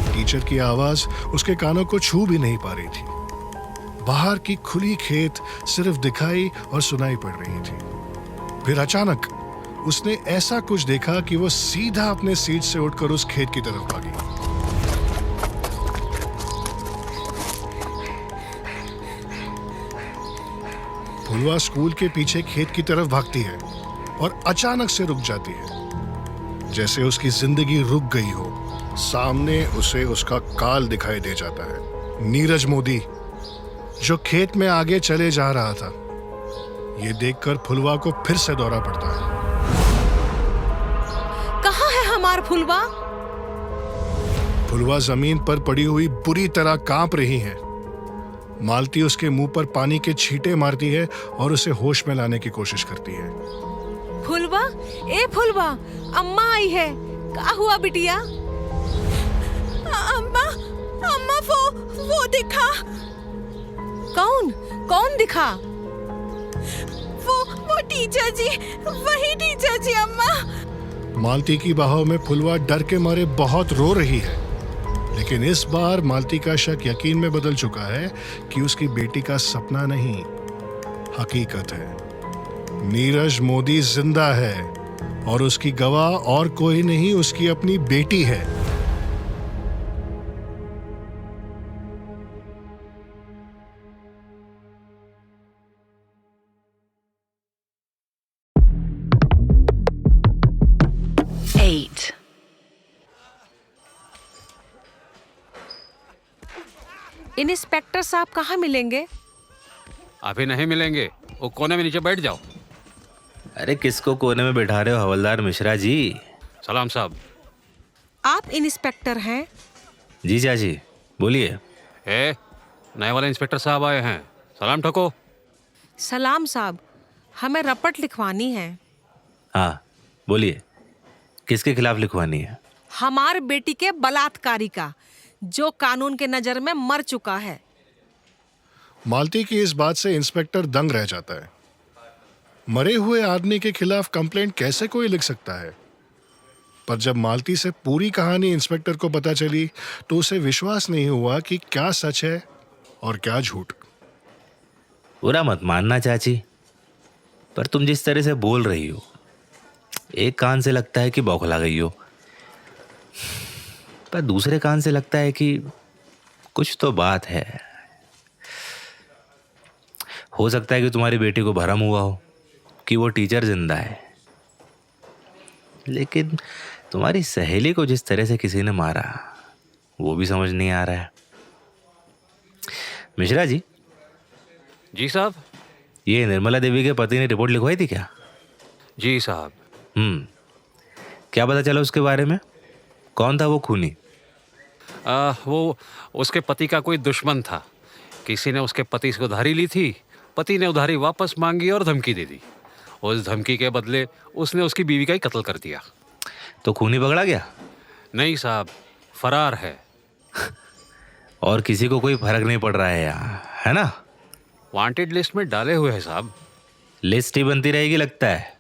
टीचर की आवाज उसके कानों को छू भी नहीं पा रही थी। बाहर की खुली खेत सिर्फ दिखाई और सुनाई पड़ रही थी। फिर अचानक उसने ऐसा कुछ देखा कि वो सीधा अपने सीट से उठकर उस खेत की तरफ भागी। फुलवा स्कूल के पीछे खेत की तरफ भागती है और अचानक से रुक जाती है, जैसे उसकी जिंदगी रुक गई हो। सामने उसे उसका काल दिखाई दे जाता है, नीरज मोदी, जो खेत में आगे चले जा रहा था। ये देखकर फुलवा को फिर से दौरा पड़ता है। कहाँ है हमार फुलवा? फुलवा जमीन पर पड़ी हुई बुरी तरह कांप रही है। मालती उसके मुंह पर पानी के छींटे मारती है और उसे होश में लाने की कोशिश करती है। फुलवा, ए फुलवा, अम्मा आई है। क्या हुआ बिटिया? अम्मा, अम्मा वो दिखा। कौन? कौन दिखा? वो टीचर जी, वही टीचर जी अम्मा। मालती की बाहों में फुलवा डर के मारे बहुत रो रही है, लेकिन इस बार मालती का शक यकीन में बदल चुका है कि उसकी बेटी का सपना नहीं, हकीकत है। नीरज मोदी जिंदा है और उसकी गवाह और कोई नहीं, उसकी अपनी बेटी है। इंस्पेक्टर साहब कहाँ मिलेंगे? अभी नहीं मिलेंगे, वो कोने में नीचे बैठ जाओ। अरे किसको कोने में बैठा रहे हो हवलदार मिश्रा जी? सलाम साहब। आप इंस्पेक्टर हैं? जी चाची, बोलिए। ए, नए वाले इंस्पेक्टर साहब आए हैं, सलाम ठोको। सलाम साहब, हमें रपट लिखवानी है। हाँ बोलिए, किसके खिलाफ लिखवानी है? हमार बेटी के बलात्कारी का, जो कानून के नजर में मर चुका है। मालती की इस बात से इंस्पेक्टर दंग रह जाता है। मरे हुए आदमी के खिलाफ कंप्लेंट कैसे कोई लिख सकता है? पर जब मालती से पूरी कहानी इंस्पेक्टर को पता चली तो उसे विश्वास नहीं हुआ कि क्या सच है और क्या झूठ। बुरा मत मानना चाची, पर तुम जिस तरह से बोल रही हो, एक कान से लगता है कि बौखला गई हो, पर दूसरे कान से लगता है कि कुछ तो बात है। हो सकता है कि तुम्हारी बेटी को भरम हुआ हो कि वो टीचर जिंदा है, लेकिन तुम्हारी सहेली को जिस तरह से किसी ने मारा वो भी समझ नहीं आ रहा है। मिश्रा जी। जी साहब। ये निर्मला देवी के पति ने रिपोर्ट लिखवाई थी क्या? जी साहब। क्या पता चला उसके बारे में? कौन था वो खूनी? वो उसके पति का कोई दुश्मन था। किसी ने उसके पति से उधारी ली थी, पति ने उधारी वापस मांगी और धमकी दे दी। उस धमकी के बदले उसने उसकी बीवी का ही कत्ल कर दिया। तो खूनी पकड़ा गया? नहीं साहब, फरार है। और किसी को कोई फर्क नहीं पड़ रहा है यहाँ, है ना? वांटेड लिस्ट में डाले हुए हैं साहब। लिस्ट ही बनती रहेगी लगता है।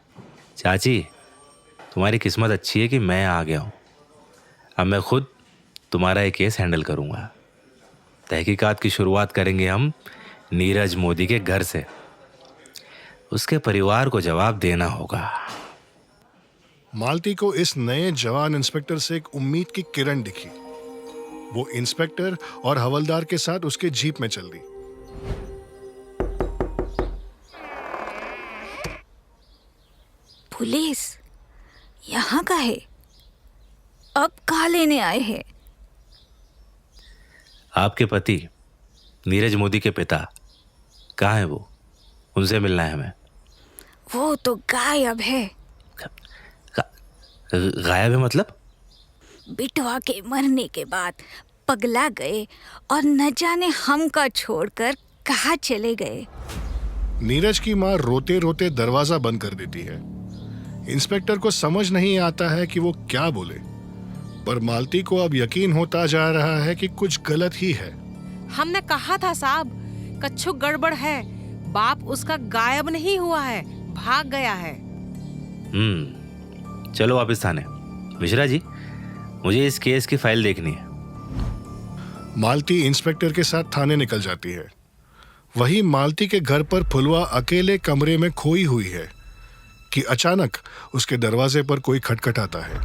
चाची, तुम्हारी किस्मत अच्छी है कि मैं आ गया हूँ। अब मैं खुद तुम्हारा ये केस हैंडल करूँगा। तहकीकात की शुरुआत करेंगे हम नीरज मोदी के घर से। उसके परिवार को जवाब देना होगा। मालती को इस नए जवान इंस्पेक्टर से एक उम्मीद की किरण दिखी। वो इंस्पेक्टर और हवलदार के साथ उसके जीप में चल दी। पुलिस यहाँ का है? अब कहाँ लेने आए हैं? आपके पति नीरज मोदी के पिता कहाँ है? वो, उनसे मिलना है हमें। वो तो गायब है। गायब है मतलब? बिटवा के मरने के बाद पगला गए और न जाने हमका छोड़कर कहाँ चले गए। नीरज की माँ रोते रोते दरवाजा बंद कर देती है। इंस्पेक्टर को समझ नहीं आता है कि वो क्या बोले, पर मालती को अब यकीन होता जा रहा है कि कुछ गलत ही है। हमने कहा था साहब, कच्छु गड़बड़ है। बाप उसका गायब नहीं हुआ है, भाग गया है। चलो वापस थाने। मिश्रा जी, मुझे इस केस की फाइल देखनी है। मालती इंस्पेक्टर के साथ थाने निकल जाती है। वहीं मालती के घर पर फुलवा अकेले कमरे में खोई हुई है कि अचानक उसके दरवाजे पर कोई खटखटाता है।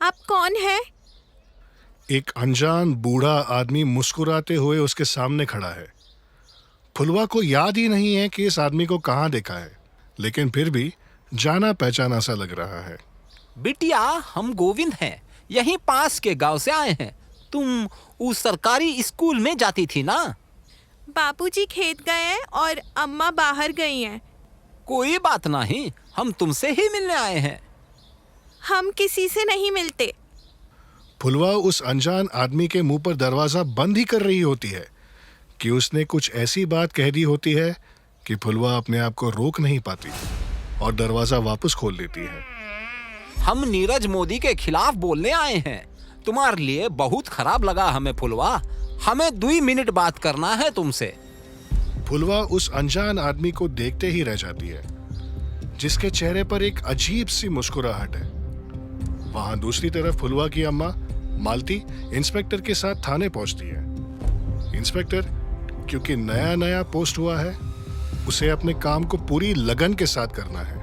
आप कौन है? एक अनजान बूढ़ा आदमी मुस्कुराते हुए उसके सामने खड़ा है। फुलवा को याद ही नहीं है कि इस आदमी को कहाँ देखा है, लेकिन फिर भी जाना पहचाना सा लग रहा है। बिटिया, हम गोविंद हैं, यहीं पास के गांव से आए हैं। तुम उस सरकारी स्कूल में जाती थी ना? बापूजी खेत गए हैं और अम्मा बाहर गई हैं। कोई बात नहीं, हम तुमसे ही मिलने आए हैं। हम किसी से नहीं मिलते। फुलवा उस अनजान आदमी के मुंह पर दरवाजा बंद ही कर रही होती है कि उसने कुछ ऐसी बात कह दी होती है कि फुलवा अपने आप को रोक नहीं पाती और दरवाजा वापस खोल देती है। हम नीरज मोदी के खिलाफ बोलने आए हैं। तुम्हारे लिए बहुत खराब लगा हमें फुलवा। हमें 2 मिनट बात करना है तुमसे। फुलवा उस अनजान आदमी को देखते ही रह जाती है, जिसके चेहरे पर एक अजीब सी मुस्कुराहट है। वहां दूसरी तरफ फुलवा की अम्मा मालती इंस्पेक्टर के साथ थाने पहुंचती है। इंस्पेक्टर, क्योंकि नया नया पोस्ट हुआ है, उसे अपने काम को पूरी लगन के साथ करना है।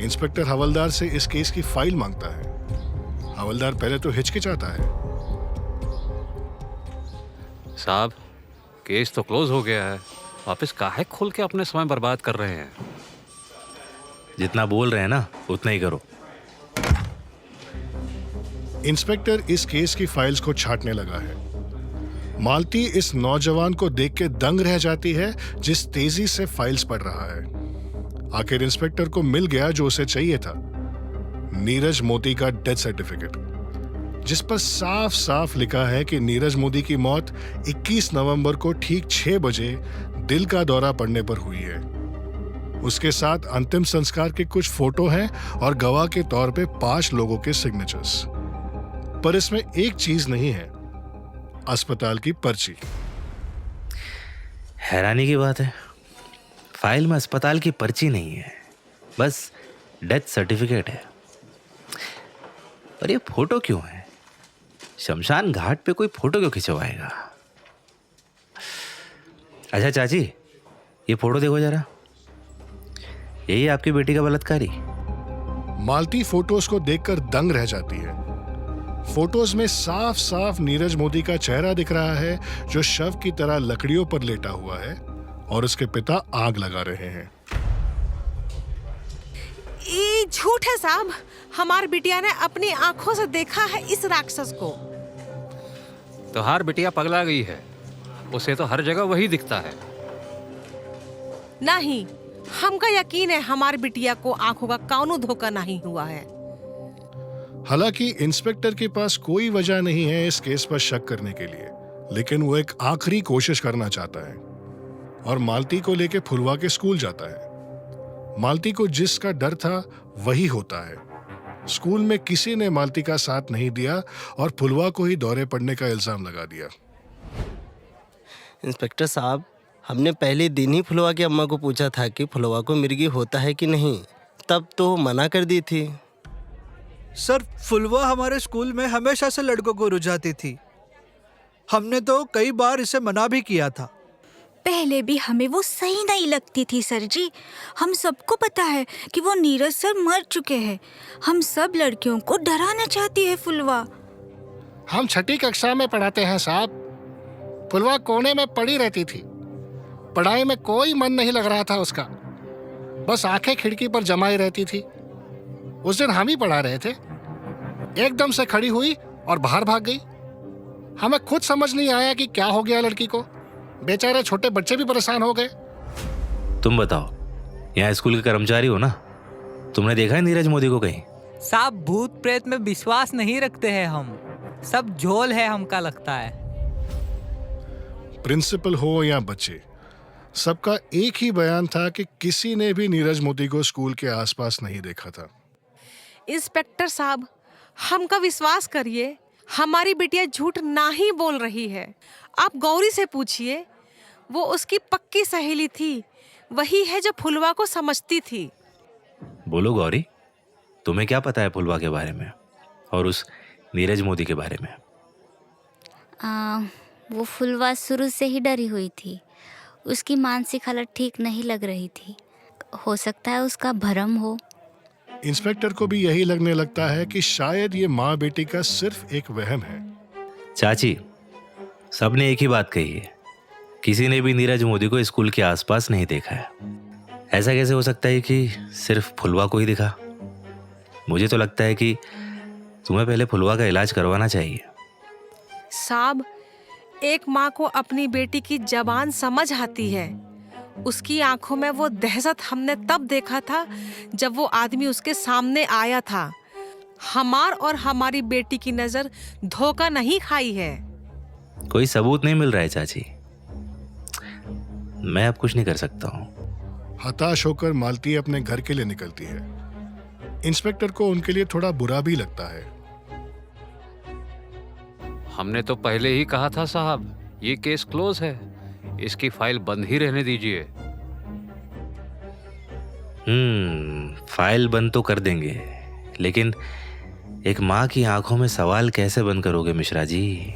इंस्पेक्टर हवलदार से इस केस की फाइल मांगता है। हवलदार पहले तो हिचकिचाता है। साहब, केस तो क्लोज हो गया है, वापस काहे खोल के अपने समय बर्बाद कर रहे हैं? जितना बोल रहे हैं ना, उतना ही करो। इंस्पेक्टर इस केस की फाइल्स को छांटने लगा है। मालती इस नौजवान को देख के दंग रह जाती है, जिस तेजी से फाइल्स पढ़ रहा है। आखिर इंस्पेक्टर को मिल गया जो उसे चाहिए था, नीरज मोदी का डेथ सर्टिफिकेट, जिस पर साफ साफ लिखा है कि नीरज मोदी की मौत 21 नवंबर को ठीक 6 बजे दिल का दौरा पड़ने पर हुई है। उसके साथ अंतिम संस्कार के कुछ फोटो हैं और गवाह के तौर पे 5 लोगों के सिग्नेचर्स। पर इसमें एक चीज नहीं है, अस्पताल की पर्ची। हैरानी की बात है, फाइल में अस्पताल की पर्ची नहीं है, बस डेथ सर्टिफिकेट है। और ये फोटो क्यों है? शमशान घाट पे कोई फोटो क्यों खिंचवाएगा? अच्छा चाची, ये फोटो देखो जरा, यही आपकी बेटी का बलात्कारी? मालती फोटोज को देखकर दंग रह जाती है। फोटोज में साफ साफ नीरज मोदी का चेहरा दिख रहा है, जो शव की तरह लकड़ियों पर लेटा हुआ है और उसके पिता आग लगा रहे हैं। ये झूठ है साहब, हमार बिटिया ने अपनी आंखों से देखा है इस राक्षस को। तो हर बिटिया पगला गई है, उसे तो हर जगह वही दिखता है। नहीं, हमका यकीन है हमारी बिटिया को आंखों का कानू धोखा नहीं हुआ है। हालांकि इंस्पेक्टर के पास कोई वजह नहीं है इस केस पर शक करने के लिए, लेकिन वो एक आखिरी कोशिश करना चाहता है और मालती को लेके फुलवा के स्कूल जाता है। मालती को जिसका डर था वही होता है। स्कूल में किसी ने मालती का साथ नहीं दिया और फुलवा को ही दौरे पड़ने का इल्जाम लगा दिया। इंस्पेक्टर साहब, हमने पहले दिन ही फुलवा की अम्मा को पूछा था कि फुलवा को मिर्गी होता है कि नहीं, तब तो मना कर दी थी। सर, फुलवा हमारे स्कूल में हमेशा से लड़कों को रुझाती थी। हमने तो कई बार इसे मना भी किया था। पहले भी हमें वो सही नहीं लगती थी सर जी। हम सबको पता है कि वो नीरज सर मर चुके हैं। हम सब लड़कियों को डराना चाहती है फुलवा। हम 6ठी कक्षा में पढ़ाते हैं साहब। फुलवा कोने में पड़ी रहती थी, पढ़ाई में कोई मन नहीं लग रहा था उसका, बस आंखें खिड़की पर जमाई रहती थी। उस दिन हम ही पढ़ा रहे थे, एकदम से खड़ी हुई और बाहर भाग गई। हमें खुद समझ नहीं आया कि क्या हो गया लड़की को। बेचारे छोटे बच्चे भी परेशान हो गए। तुम बताओ, यहाँ स्कूल के कर्मचारी हो ना, तुमने देखा है नीरज मोदी को कहीं? साहब, भूत प्रेत में विश्वास नहीं रखते हैं हम, सब झोल है हमका लगता है। प्रिंसिपल हो या बच्चे, सबका एक ही बयान था कि किसी ने भी नीरज मोदी को स्कूल के आसपास नहीं देखा था। इंस्पेक्टर साहब, हमका विश्वास करिए, हमारी बिटिया झूठ ना ही बोल रही है। आप गौरी से पूछिए, वो उसकी पक्की सहेली थी, वही है जो फुलवा को समझती थी। बोलो गौरी, तुम्हें क्या पता है फुलवा के बारे में और उस नीरज मोदी के बारे में? वो फुलवा शुरू से ही डरी हुई थी, उसकी मानसिक हालत ठीक नहीं लग रही थी। हो सकता है उसका भ्रम हो। इंस्पेक्टर को भी यही लगने लगता है कि शायद ये माँ बेटी का सिर्फ एक वहम है। चाची, सबने एक ही बात कही है, किसी ने भी नीरज मोदी को स्कूल के आसपास नहीं देखा है। ऐसा कैसे हो सकता है कि सिर्फ फुलवा को ही दिखा? मुझे तो लगता है कि तुम्हें पहले फुलवा का इलाज करवाना चाहिए। साहब, एक माँ को अपनी बेटी की जबान समझ आती है। उसकी आंखों में वो दहशत हमने तब देखा था जब वो आदमी उसके सामने आया था। हमार और हमारी बेटी की नजर धोखा नहीं खाई है। कोई सबूत नहीं मिल रहा है चाची, मैं अब कुछ नहीं कर सकता हूँ। हताश होकर मालती अपने घर के लिए निकलती है। इंस्पेक्टर को उनके लिए थोड़ा बुरा भी लगता है। हमने तो पहले ही कहा था साहब, ये केस क्लोज है, इसकी फाइल बंद ही रहने दीजिए। फाइल बंद तो कर देंगे, लेकिन एक माँ की आंखों में सवाल कैसे बंद करोगे मिश्रा जी?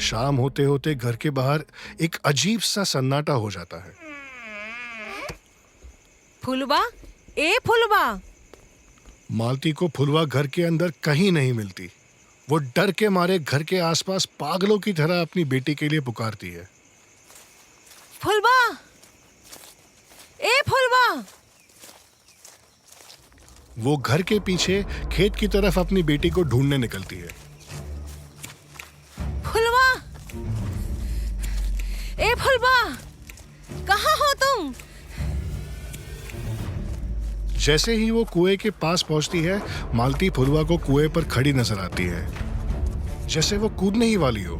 शाम होते होते घर के बाहर एक अजीब सा सन्नाटा हो जाता है। फुलवा, ए फुलवा। मालती को फुलवा घर के अंदर कहीं नहीं मिलती। वो डर के मारे घर के आसपास पागलों की तरह अपनी बेटी के लिए पुकारती है। फुलवा, ए फुलवा। वो घर के पीछे खेत की तरफ अपनी बेटी को ढूंढने निकलती है। फुलवा, ए फुलवा, कहाँ हो तुम? जैसे ही वो कुएं के पास पहुंचती है, मालती फुलवा को कुएं पर खड़ी नजर आती है, जैसे वो कूदने ही वाली हो।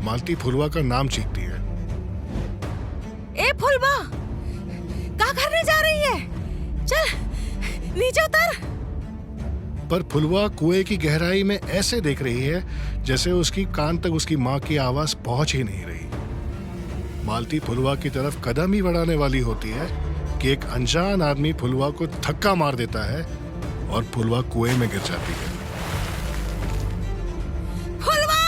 मालती फुलवा का नाम चीखती है। ए फुलवा, क्या करने जा रही है? चल नीचे उतर। पर फुलवा कुएं की गहराई में ऐसे देख रही है जैसे उसकी कान तक उसकी माँ की आवाज पहुंच ही नहीं रही। मालती फुलवा की तरफ कदम ही बढ़ाने वाली होती है कि एक अनजान आदमी फुलवा को धक्का मार देता है और फुलवा कुएं में गिर जाती है। फुलवा!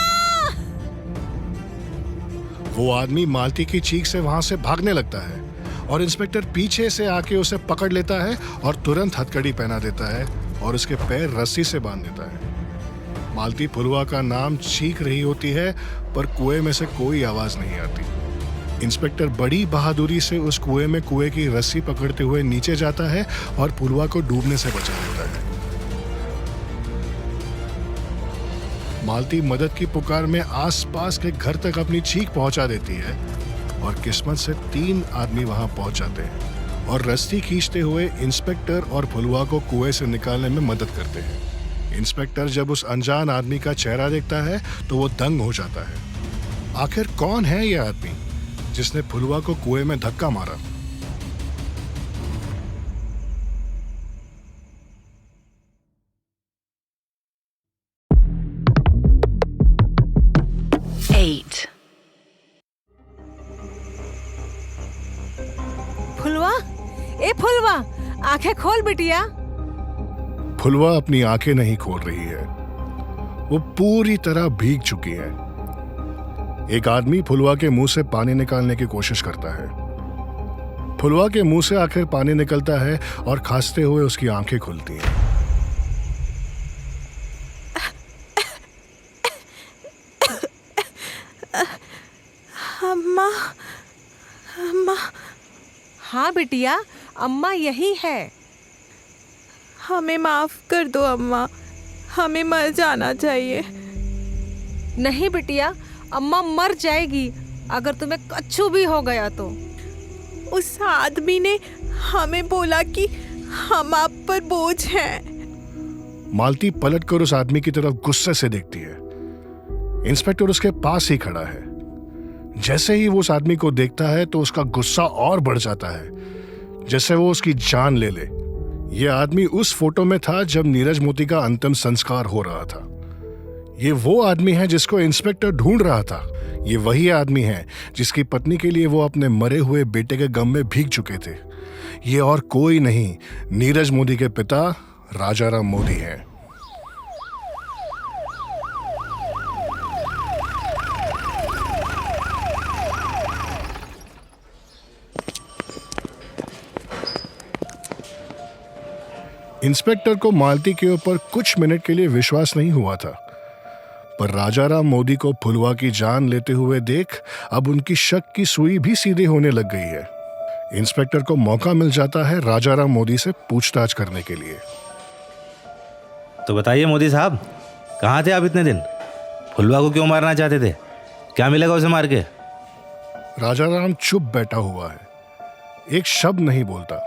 वो आदमी मालती की चीख से वहां से भागने लगता है और इंस्पेक्टर पीछे से आके उसे पकड़ लेता है और तुरंत हथकड़ी पहना देता है और उसके पैर रस्सी से बांध देता है। मालती फुलवा का नाम चीख रही होती है पर कुएं में से कोई आवाज नहीं आती। इंस्पेक्टर बड़ी बहादुरी से उस कुएं में कुएं की रस्सी पकड़ते हुए नीचे जाता है और फुलवा को डूबने से बचा लेता है। मालती मदद की पुकार में आसपास के घर तक अपनी चीख पहुंचा देती है और किस्मत से 3 आदमी वहां पहुंच जाते हैं और रस्सी खींचते हुए इंस्पेक्टर और फुलवा को कुएं से निकालने में मदद करते हैं। इंस्पेक्टर जब उस अनजान आदमी का चेहरा देखता है तो वो दंग हो जाता है। आखिर कौन है यह आदमी जिसने फुलवा को कुएं में धक्का मारा? फुलवा, ए फुलवा, आंखें खोल बिटिया। फुलवा अपनी आंखें नहीं खोल रही है, वो पूरी तरह भीग चुकी है। एक आदमी फुलवा के मुंह से पानी निकालने की कोशिश करता है। फुलवा के मुंह से आखिर पानी निकलता है और खांसते हुए उसकी आंखें खुलती हैं। अम्मा, अम्मा। हाँ बिटिया, अम्मा यही है। हमें माफ कर दो अम्मा, हमें मर जाना चाहिए। नहीं बिटिया, अम्मा मर जाएगी अगर तुम्हें कच्छू भी हो गया तो। उस आदमी ने हमें बोला कि हम आप पर बोझ हैं। मालती पलटकर उस आदमी की तरफ गुस्से से देखती है। इंस्पेक्टर उसके पास ही खड़ा है। जैसे ही वो उस आदमी को देखता है तो उसका गुस्सा और बढ़ जाता है, जैसे वो उसकी जान ले ले। ये आदमी उस फोटो में था जब नीरज मोदी का अंतिम संस्कार हो रहा था। ये वो आदमी है जिसको इंस्पेक्टर ढूंढ रहा था। ये वही आदमी है जिसकी पत्नी के लिए वो अपने मरे हुए बेटे के गम में भीग चुके थे। ये और कोई नहीं, नीरज मोदी के पिता राजाराम मोदी हैं। इंस्पेक्टर को मालती के ऊपर कुछ मिनट के लिए विश्वास नहीं हुआ था, पर राजाराम मोदी को फुलवा की जान लेते हुए देख अब उनकी शक की सुई भी सीधी होने लग गई है। इंस्पेक्टर को मौका मिल जाता है राजाराम मोदी से पूछताछ करने के लिए। तो बताइए मोदी साहब, कहाँ थे आप इतने दिन? फुलवा को क्यों मारना चाहते थे? क्या मिलेगा उसे मार के? राजाराम चुप बैठा हुआ है, एक शब्द नहीं बोलता।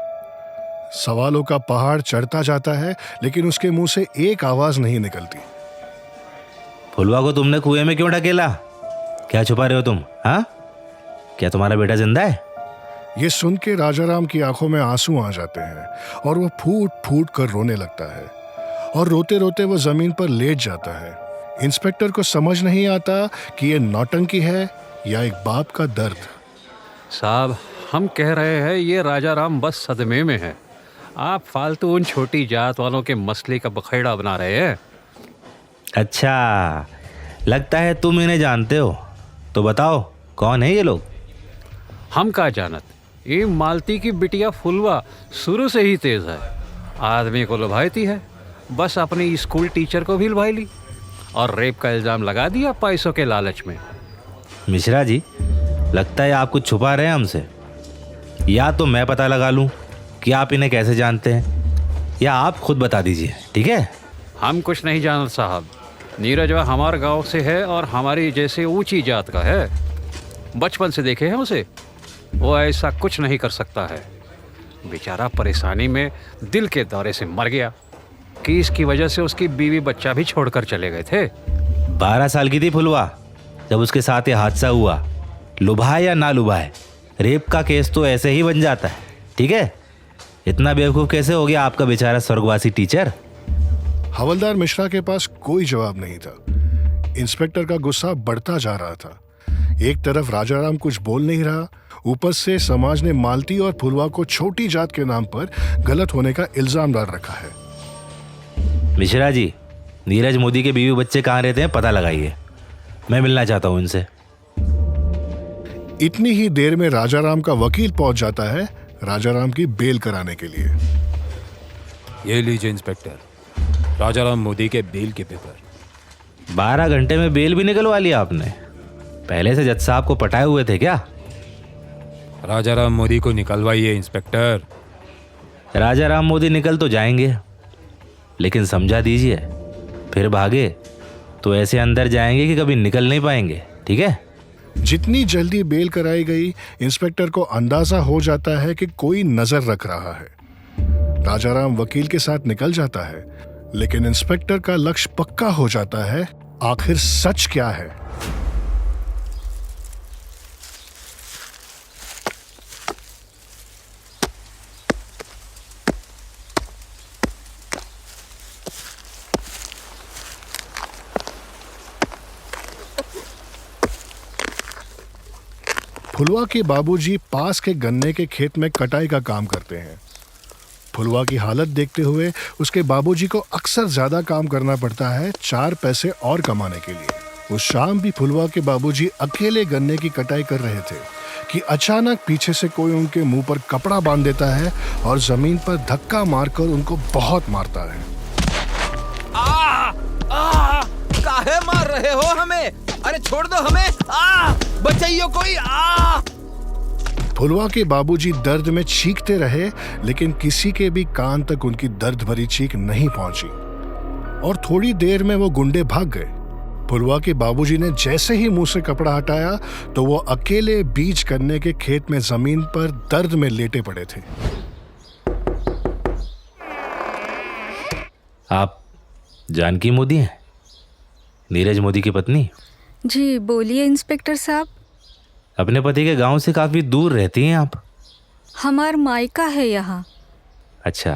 सवालों का पहाड़ चढ़ता जाता है लेकिन उसके मुंह से एक आवाज नहीं निकलती। फुलवा को तुमने कुएं में क्यों ढकेला? क्या छुपा रहे हो तुम? हाँ, क्या तुम्हारा बेटा जिंदा है? ये सुन के राजाराम की आंखों में आंसू आ जाते हैं और वो फूट फूट कर रोने लगता है और रोते रोते वो जमीन पर लेट जाता है। इंस्पेक्टर को समझ नहीं आता कि ये नौटंकी है या एक बाप का दर्द। साहब, हम कह रहे हैं ये राजाराम बस सदमे में है। आप फालतू उन छोटी जात वालों के मसले का बखेड़ा बना रहे हैं। अच्छा, लगता है तुम इन्हें जानते हो। तो बताओ कौन है ये लोग? हम का जानत, ये मालती की बिटिया फुलवा शुरू से ही तेज है। आदमी को लुभाती है, बस अपनी स्कूल टीचर को भी लुभाई ली और रेप का इल्ज़ाम लगा दिया पैसों के लालच में। मिश्रा जी, लगता है आप कुछ छुपा रहे हैं हमसे। या तो मैं पता लगा लूं कि आप इन्हें कैसे जानते हैं, या आप खुद बता दीजिए, ठीक है? हम कुछ नहीं जानते साहब। नीरज हमारे गांव से है और हमारी जैसे ऊंची जात का है। बचपन से देखे हैं उसे, वो ऐसा कुछ नहीं कर सकता है। बेचारा परेशानी में दिल के दौरे से मर गया कि इसकी वजह से उसकी बीवी बच्चा भी छोड़कर चले गए थे। 12 साल की थी फुलवा जब उसके साथ ये हादसा हुआ। लुभाए या ना लुभाए, रेप का केस तो ऐसे ही बन जाता है, ठीक है? इतना बेवकूफ़ कैसे हो गया आपका बेचारा स्वर्गवासी टीचर? हवलदार मिश्रा के पास कोई जवाब नहीं था। इंस्पेक्टर का गुस्सा बढ़ता जा रहा था। एक तरफ राजाराम कुछ बोल नहीं रहा, ऊपर से समाज ने मालती और फुलवा को छोटी जात के नाम पर गलत होने का इल्जाम डाल रखा है। मिश्रा जी, नीरज मोदी के बीवी बच्चे कहाँ रहते हैं पता लगाइए, मैं मिलना चाहता हूँ उनसे। इतनी ही देर में राजाराम का वकील पहुंच जाता है राजाराम की बेल कराने के लिए। ये लीजिए इंस्पेक्टर, राजाराम मोदी के बेल के पेपर। 12 घंटे में बेल भी निकलवा लिया आपने? पहले से जज साहब को पटाए हुए थे क्या? राजाराम मोदी को निकलवाइए इंस्पेक्टर। राजाराम मोदी निकल तो जाएंगे, लेकिन समझा दीजिए, फिर भागे तो ऐसे अंदर जाएंगे कि कभी निकल नहीं पाएंगे, ठीक है? जितनी जल्दी बेल कराई गई, इंस्पेक्टर को अंदाजा हो जाता है कि कोई नजर रख रहा है। राजाराम वकील के साथ निकल जाता है, लेकिन इंस्पेक्टर का लक्ष्य पक्का हो जाता है, आखिर सच क्या है। फुलवा के बाबूजी पास के गन्ने के खेत में कटाई का काम करते हैं। फुलवा की हालत देखते हुए उसके बाबूजी को अक्सर ज्यादा काम करना पड़ता है 4 पैसे और कमाने के लिए। उस शाम भी फुलवा के बाबूजी अकेले गन्ने की कटाई कर रहे थे कि अचानक पीछे से कोई उनके मुंह पर कपड़ा बांध देता है और जमीन पर धक्का मारकर उनको बहुत मारता है। काहे मार रहे हो हमें? अरे छोड़ दो हमें! बचाइयो कोई! फुलवा के बाबूजी दर्द में चीखते रहे, लेकिन किसी के भी कान तक उनकी दर्द भरी चीख नहीं पहुंची और थोड़ी देर में वो गुंडे भाग गए। फुलवा के बाबूजी ने जैसे ही मुंह से कपड़ा हटाया तो वो अकेले बीज गन्ने के खेत में जमीन पर दर्द में लेटे पड़े थे। आप जानकी मोदी हैं, नीरज मोदी की पत्नी? जी बोलिए इंस्पेक्टर साहब। अपने पति के गांव से काफी दूर रहती हैं आप? हमार मायका है यहाँ। अच्छा,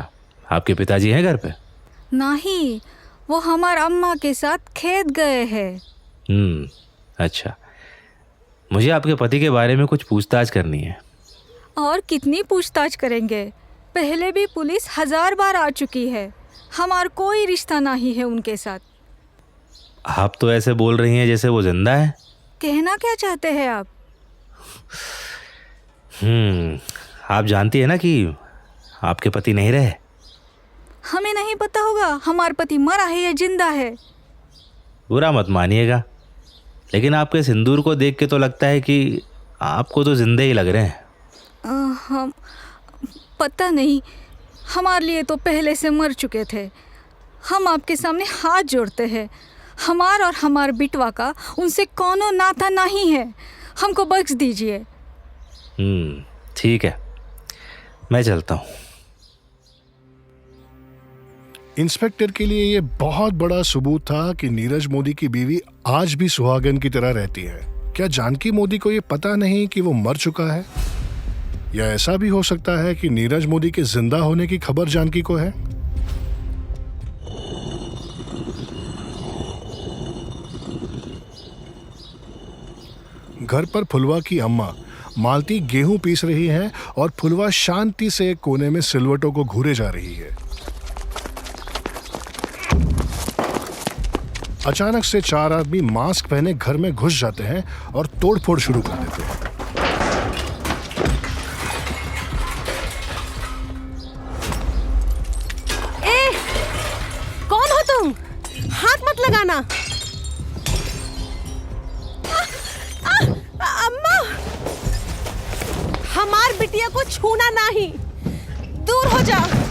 आपके पिताजी हैं घर पे? नहीं, वो हमार अम्मा के साथ खेत गए हैं। अच्छा, मुझे आपके पति के बारे में कुछ पूछताछ करनी है। और कितनी पूछताछ करेंगे? पहले भी पुलिस 1000 बार आ चुकी है, हमार कोई रिश्ता नहीं है उनके साथ। आप तो ऐसे बोल रही हैं जैसे वो जिंदा है। कहना क्या चाहते हैं आप? आप जानती है ना कि आपके पति नहीं रहे? हमें नहीं पता होगा हमार पति मरा है या जिंदा है। बुरा मत मानिएगा, लेकिन आपके सिंदूर को देख के तो लगता है कि आपको तो जिंदे ही लग रहे हैं। हम पता नहीं, हमारे लिए तो पहले से मर चुके थे। हम आपके सामने हाथ जोड़ते हैं, हमार और हमार बिटवा का उनसे कोनो नाता नहीं है, हमको बख्श दीजिए। ठीक है, मैं चलता हूँ। इंस्पेक्टर के लिए यह बहुत बड़ा सबूत था कि नीरज मोदी की बीवी आज भी सुहागन की तरह रहती है। क्या जानकी मोदी को यह पता नहीं कि वो मर चुका है? या ऐसा भी हो सकता है कि नीरज मोदी के जिंदा होने की खबर जानकी को है? घर पर फुलवा की अम्मा मालती गेहूं पीस रही हैं और फुलवा शांति से एक कोने में सिलवटों को घूरे जा रही है। अचानक से 4 आदमी मास्क पहने घर में घुस जाते हैं और तोड़फोड़ शुरू कर देते हैं। कौन हो तुम? हाथ मत लगाना। अम्मा, हमार बिटिया को छूना नहीं, दूर हो जाओ।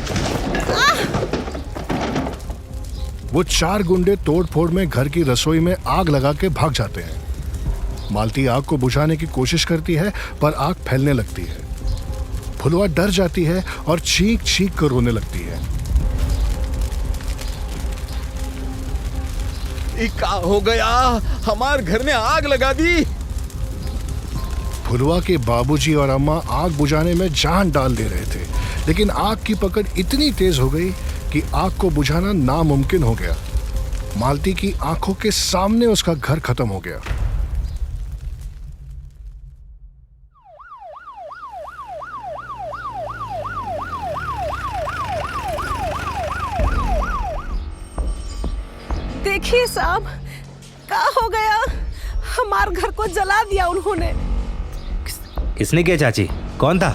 वो 4 गुंडे तोड़फोड़ में घर की रसोई में आग लगा के भाग जाते हैं। मालती आग को बुझाने की कोशिश करती है, पर आग फैलने लगती है। फुलवा डर जाती है और चीख चीख कर रोने लगती है। क्या हो गया? हमार घर में आग लगा दी। फुलवा के बाबूजी और अम्मा आग बुझाने में जान डाल दे रहे थे, लेकिन आग की पकड़ इतनी तेज हो गई कि आग को बुझाना नामुमकिन हो गया। मालती की आंखों के सामने उसका घर खत्म हो गया। देखिए साहब, क्या हो गया? हमार घर को जला दिया उन्होंने। किसने किया चाची? कौन था?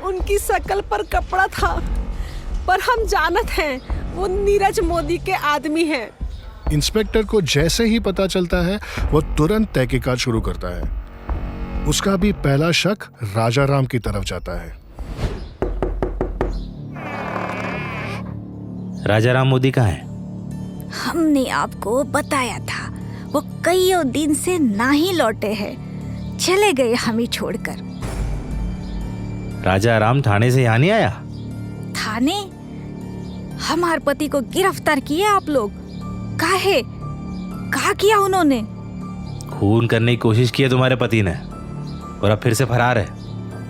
उनकी शकल पर कपड़ा था, पर हम जानत हैं वो नीरज मोदी के आदमी हैं। इंस्पेक्टर को जैसे ही पता चलता है वो तुरंत तहकीकात शुरू करता है। उसका भी पहला शक राजा राम की तरफ जाता है। राजा राम मोदी कहाँ है? हमने आपको बताया था, वो कईयों दिन से ना ही लौटे हैं, चले गए हमें छोड़कर। राजा राम थाने से यहाँ नहीं आया? थाने? हमारे पति को गिरफ्तार किया आप लोग? काहे? कहा किया उन्होंने? खून करने की कोशिश की है तुम्हारे पति ने और अब फिर से फरार है।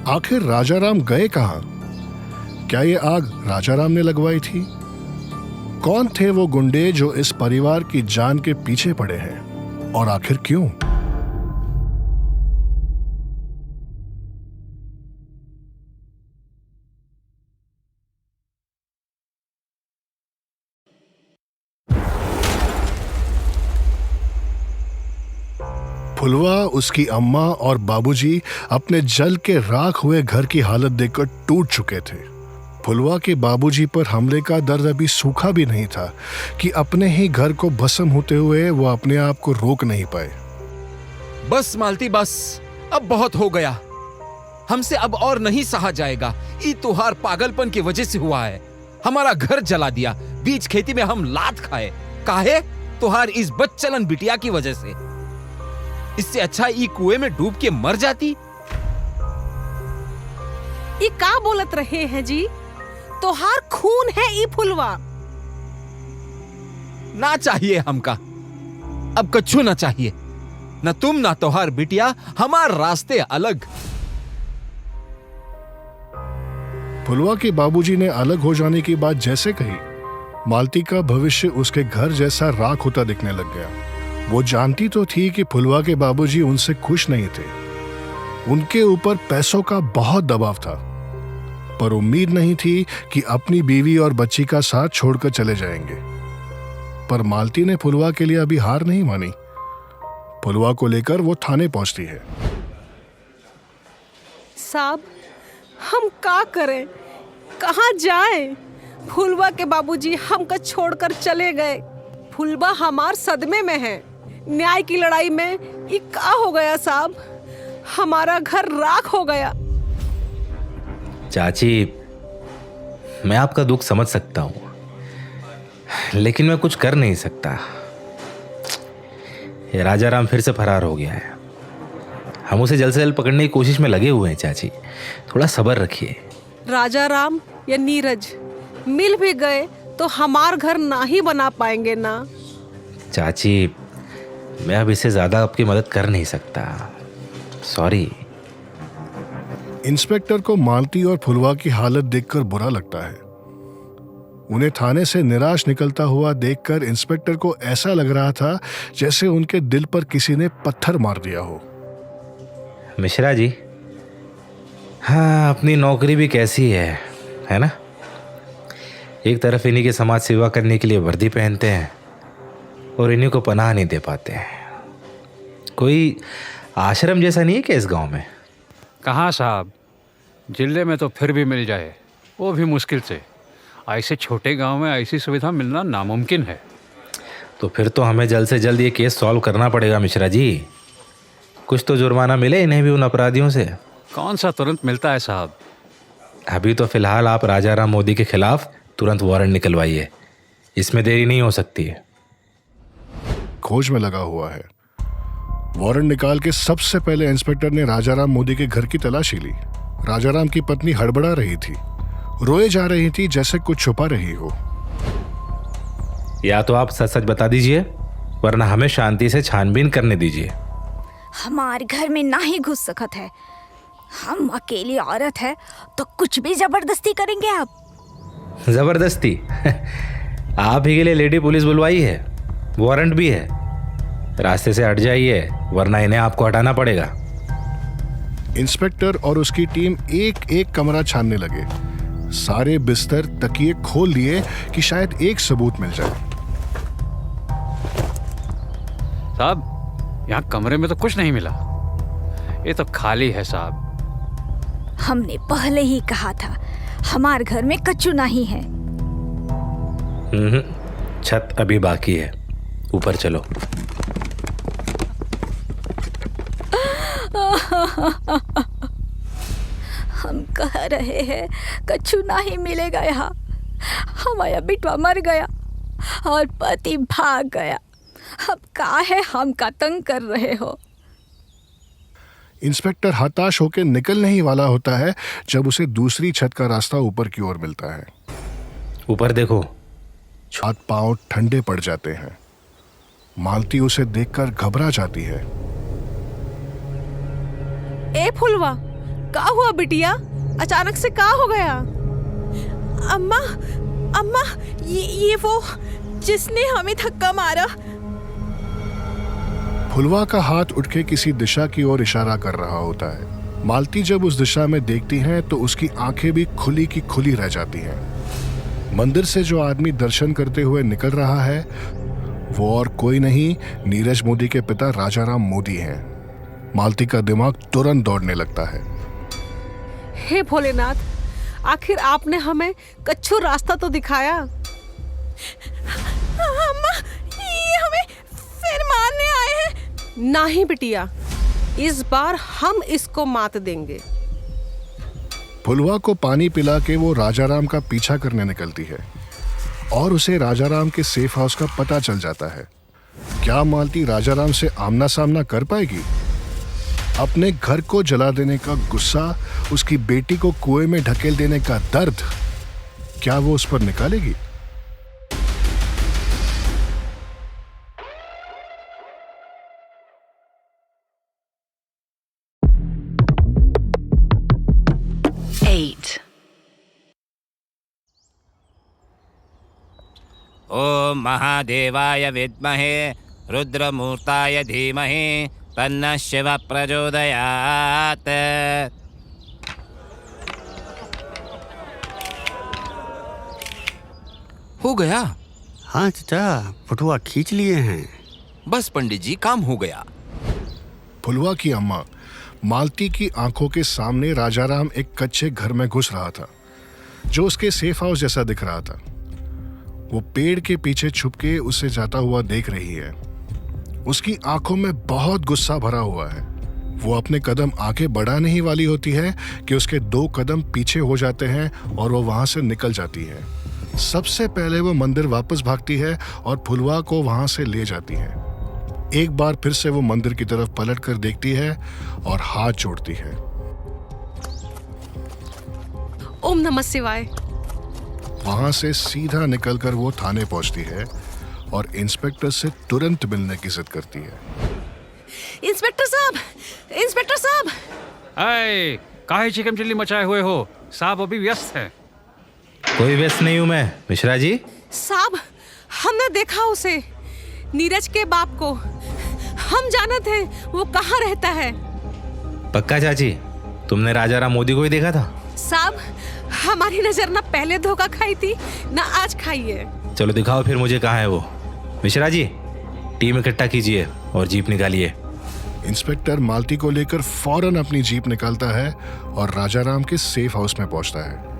आखिर राजा राम गए कहाँ? क्या ये आग राजा राम ने लगवाई थी? कौन थे वो गुंडे जो इस परिवार की जान के पीछे पड़े हैं, और आखिर क्यों? फुलवा, उसकी अम्मा और बाबूजी अपने जल के राख हुए घर की हालत देखकर टूट चुके थे। फुलवा के बाबूजी पर हमले का दर्द अभी सूखा भी नहीं था कि अपने ही घर को भस्म होते हुए वो अपने आप को रोक नहीं पाए। बस मालती, बस, अब बहुत हो गया। हमसे अब और नहीं सहा जाएगा। ये तुहार पागलपन की वजह से हुआ है। हमारा घर जला दिया, बीच खेती में हम लात खाए। काहे? तुहार इस बच्चलन बिटिया की वजह से। इससे अच्छा ये कुएं में डूब के मर जाती। ये क्या बोलत रहे हैं जी? तोहार खून है ई फुलवा। ना चाहिए हमका, अब कछु ना चाहिए। न तुम ना तोहार बिटिया, हमार रास्ते अलग। फुलवा के बाबूजी ने अलग हो जाने की बात जैसे कही, मालती का भविष्य उसके घर जैसा राख होता दिखने लग गया। वो जानती तो थी कि फुलवा के बाबूजी उनसे खुश नहीं थे। उनके ऊपर पैसों का बहुत दबाव था, पर उम्मीद नहीं थी कि अपनी बीवी और बच्ची का साथ छोड़कर चले जाएंगे। पर मालती ने फुलवा के लिए अभी हार नहीं मानी। फुलवा को लेकर वो थाने पहुंचती है। साहब, हम क्या करें, कहाँ जाएं? फुलवा के बाबूजी हमको छोड़कर चले गए। फुलवा हमार सदमे में है। न्याय की लड़ाई में ये क्या हो गया साहब? हमारा घर राख हो गया। चाची, मैं आपका दुख समझ सकता हूँ, लेकिन मैं कुछ कर नहीं सकता। ये राजा राम फिर से फरार हो गया है। हम उसे जल्द से जल्द पकड़ने की कोशिश में लगे हुए हैं। चाची, थोड़ा सब्र रखिए। राजा राम या नीरज मिल भी गए तो हमार घर ना ही बना पाएंगे ना। चाची, मैं अब इससे ज्यादा आपकी मदद कर नहीं सकता। सॉरी। इंस्पेक्टर को मालती और फुलवा की हालत देखकर बुरा लगता है। उन्हें थाने से निराश निकलता हुआ देखकर इंस्पेक्टर को ऐसा लग रहा था जैसे उनके दिल पर किसी ने पत्थर मार दिया हो। मिश्रा जी, हाँ, अपनी नौकरी भी कैसी है ना? एक तरफ इन्हीं के समाज सेवा करने के लिए वर्दी पहनते हैं और इन्हीं को पनाह नहीं दे पाते हैं। कोई आश्रम जैसा नहीं है क्या इस गांव में? कहाँ साहब, जिले में तो फिर भी मिल जाए, वो भी मुश्किल से। ऐसे छोटे गांव में ऐसी सुविधा मिलना नामुमकिन है। तो फिर तो हमें जल्द से जल्द ये केस सॉल्व करना पड़ेगा मिश्रा जी। कुछ तो जुर्माना मिले इन्हें भी उन अपराधियों से। कौन सा तुरंत मिलता है साहब? अभी तो फिलहाल आप राजा राम मोदी के खिलाफ तुरंत वारंट निकलवाइए, इसमें देरी नहीं हो सकती है। खोज में लगा हुआ है। वारंट निकाल के सबसे पहले इंस्पेक्टर ने राजाराम मोदी के घर की तलाशी ली। राजाराम की पत्नी हड़बड़ा रही थी, रोए जा रही थी जैसे कुछ छुपा रही हो। या तो आप सच सच बता दीजिए, वरना हमें शांति से छानबीन करने दीजिए। हमारे घर में ना ही घुस सकत है। हम अकेली औरत है तो कुछ भी जबरदस्ती करेंगे आप। जबरदस्ती? आप ही के लिए लेडी पुलिस बुलवाई है, वारंट भी है। रास्ते से हट जाइए, वरना इन्हें आपको हटाना पड़ेगा। इंस्पेक्टर और उसकी टीम एक एक कमरा छानने लगे। सारे बिस्तर तकिए खोल लिए कि शायद एक सबूत मिल जाए। साहब, यहाँ कमरे में तो कुछ नहीं मिला। ये तो खाली है साहब। हमने पहले ही कहा था हमारे घर में कच्चू नहीं है। छत अभी बाकी है, ऊपर चलो। हम कह रहे हैं कच्चू नहीं मिलेगा यहाँ। हमारा बिटवा मर गया और पति भाग गया। अब का है हम का तंग कर रहे हो। इंस्पेक्टर हताश होकर निकल नहीं वाला होता है जब उसे दूसरी छत का रास्ता ऊपर की ओर मिलता है। ऊपर देखो। हाथ पांव ठंडे पड़ जाते हैं। मालती उसे देखकर घबरा जाती है। ए फुलवा, का हुआ बिटिया? अचानक से का हो गया? अम्मा, अम्मा, ये वो जिसने हमें धक्का मारा। फुलवा का हाथ उठ के किसी दिशा की ओर इशारा कर रहा होता है। मालती जब उस दिशा में देखती हैं तो उसकी आंखें भी खुली की खुली रह जाती हैं। मंदिर से जो आदमी दर्शन करते हुए निकल रहा है वो और कोई नहीं, नीरज मोदी के पिता राजाराम मोदी हैं। मालती का दिमाग तुरंत दौड़ने लगता है। हे भोलेनाथ, आखिर आपने हमें कच्चू रास्ता तो दिखाया। अम्मा, ये हमें फिर मारने आए हैं। नहीं बिटिया, इस बार हम इसको मात देंगे। फुलवा को पानी पिला के वो राजाराम का पीछा करने निकलती है और उसे राजाराम के सेफ हाउस का पता चल जाता है। क्या मालती राजाराम से आमना सामना कर पाएगी? अपने घर को जला देने का गुस्सा, उसकी बेटी को कुएं में ढकेल देने का दर्द, क्या वो उस पर निकालेगी? ओम महादेवाय विद्महे रुद्रमूर्ताय धीमहि तन्नः शिवः प्रचोदयात्। हो गया? हाँ चाचा, फटुआ खींच लिए हैं। बस पंडित जी, काम हो गया। फुलवा की अम्मा मालती की आंखों के सामने राजाराम एक कच्चे घर में घुस रहा था जो उसके सेफ हाउस जैसा दिख रहा था। वो पेड़ के पीछे छुप के उसे जाता हुआ देख रही है। उसकी आंखों में बहुत गुस्सा भरा हुआ है। वो अपने कदम आगे बढ़ा नहीं वाली होती है कि उसके 2 कदम पीछे हो जाते हैं और वो वहां से निकल जाती है। सबसे पहले वो मंदिर वापस भागती है और फुलवा को वहां से ले जाती है। एक बार फिर से वो मंदिर की तरफ पलट कर देखती है और हाथ जोड़ती है। ओम नमः शिवाय। वहां से सीधा निकलकर वो थाने पहुंचती है और इंस्पेक्टर से तुरंत मिलने की जिद करती है। इंस्पेक्टर साहब, इंस्पेक्टर साहब। अरे, काहे चिकन चिल्ली मचाए हुए हो? साहब अभी व्यस्त है। कोई व्यस्त नहीं हूं मैं, मिश्रा जी। साहब, हमने देखा उसे, नीरज के बाप को। हम जानते हैं वो कहाँ रहता है। पक्का चाची, तुमने राजाराम मोदी को ही देखा था? साहब, हमारी नजर ना पहले धोखा खाई थी ना आज खाई है। चलो दिखाओ फिर मुझे कहाँ है वो। मिश्रा जी, टीम इकट्ठा कीजिए और जीप निकालिए। इंस्पेक्टर मालती को लेकर फौरन अपनी जीप निकालता है और राजाराम के सेफ हाउस में पहुंचता है।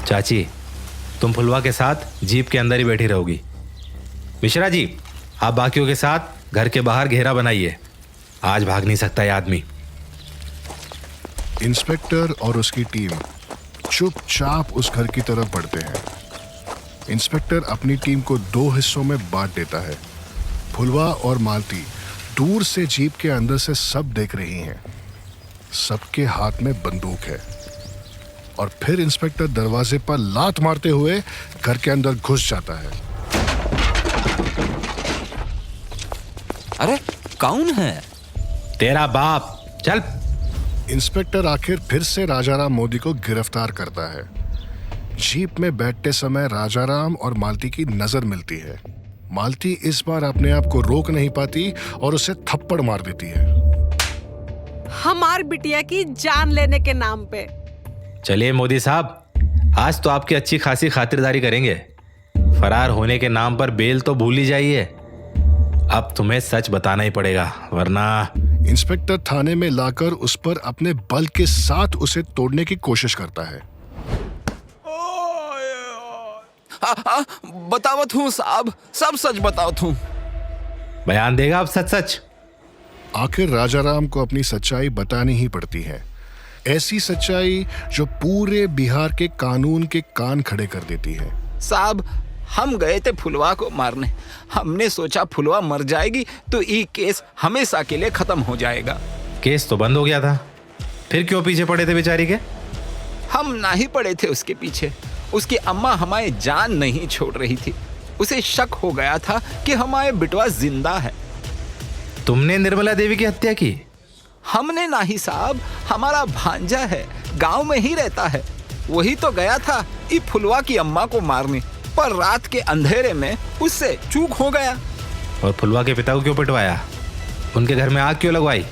चाची, तुम फुलवा के साथ जीप के अंदर ही बैठी रहोगी। मिश्रा जी, आप बाकियों के साथ घर के बाहर घेरा बनाइए। आज भाग नहीं सकता ये आदमी। इंस्पेक्टर और उसकी टीम चुपचाप उस घर की तरफ बढ़ते हैं। इंस्पेक्टर अपनी टीम को 2 हिस्सों में बांट देता है। फुलवा और मालती दूर से जीप के अंदर से सब देख रही हैं। सबके हाथ में बंदूक है और फिर इंस्पेक्टर दरवाजे पर लात मारते हुए घर के अंदर घुस जाता है। अरे कौन है? तेरा बाप। चल। इंस्पेक्टर आखिर फिर से राजाराम मोदी को गिरफ्तार करता है। जीप में बैठते समय राजाराम और मालती की नजर मिलती है। मालती इस बार अपने आप को रोक नहीं पाती और उसे थप्पड़ मार देती है। हमार बिटिया की जान लेने के नाम पे। चलिए मोदी साहब, आज तो आपकी अच्छी खासी खातिरदारी करेंगे। फरार होने के नाम पर बेल तो भूल ही जाइए। अब तुम्हें सच बताना ही पड़ेगा, वरना। इंस्पेक्टर थाने में लाकर उस पर अपने बल के साथ उसे तोड़ने की कोशिश करता है। बतावत हूँ साहब, सब सच बतावत हूँ। बयान देगा अब सच सच? आखिर राजाराम को अपनी सच्चाई बतानी ही पड़ती है। ऐसी सच्चाई जो पूरे बिहार के कानून के कान खड़े कर देती है। साहब, हम गए थे फुलवा को मारने। हमने सोचा फुलवा मर जाएगी तो ये केस हमेशा के लिए खत्म हो जाएगा। केस तो बंद हो गया था, फिर क्यों पीछे पड़े थे बेचारी के? हम ना ही पड़े थे उसके पीछे। उसकी अम्मा हमारी जान नहीं छोड़ रही थी। उसे शक हो गया था कि हमारे बिटवा जिंदा है। तुमने निर्मला देवी की हत्या की? हमने नहीं साहब, हमारा भांजा है, गांव में ही रहता है। वही तो गया था ये फुलवा की अम्मा को मारने, पर रात के अंधेरे में उससे चूक हो गया। और फुलवा के पिता को क्यों पिटवाया? उनके घर में आग क्यों लगवाई?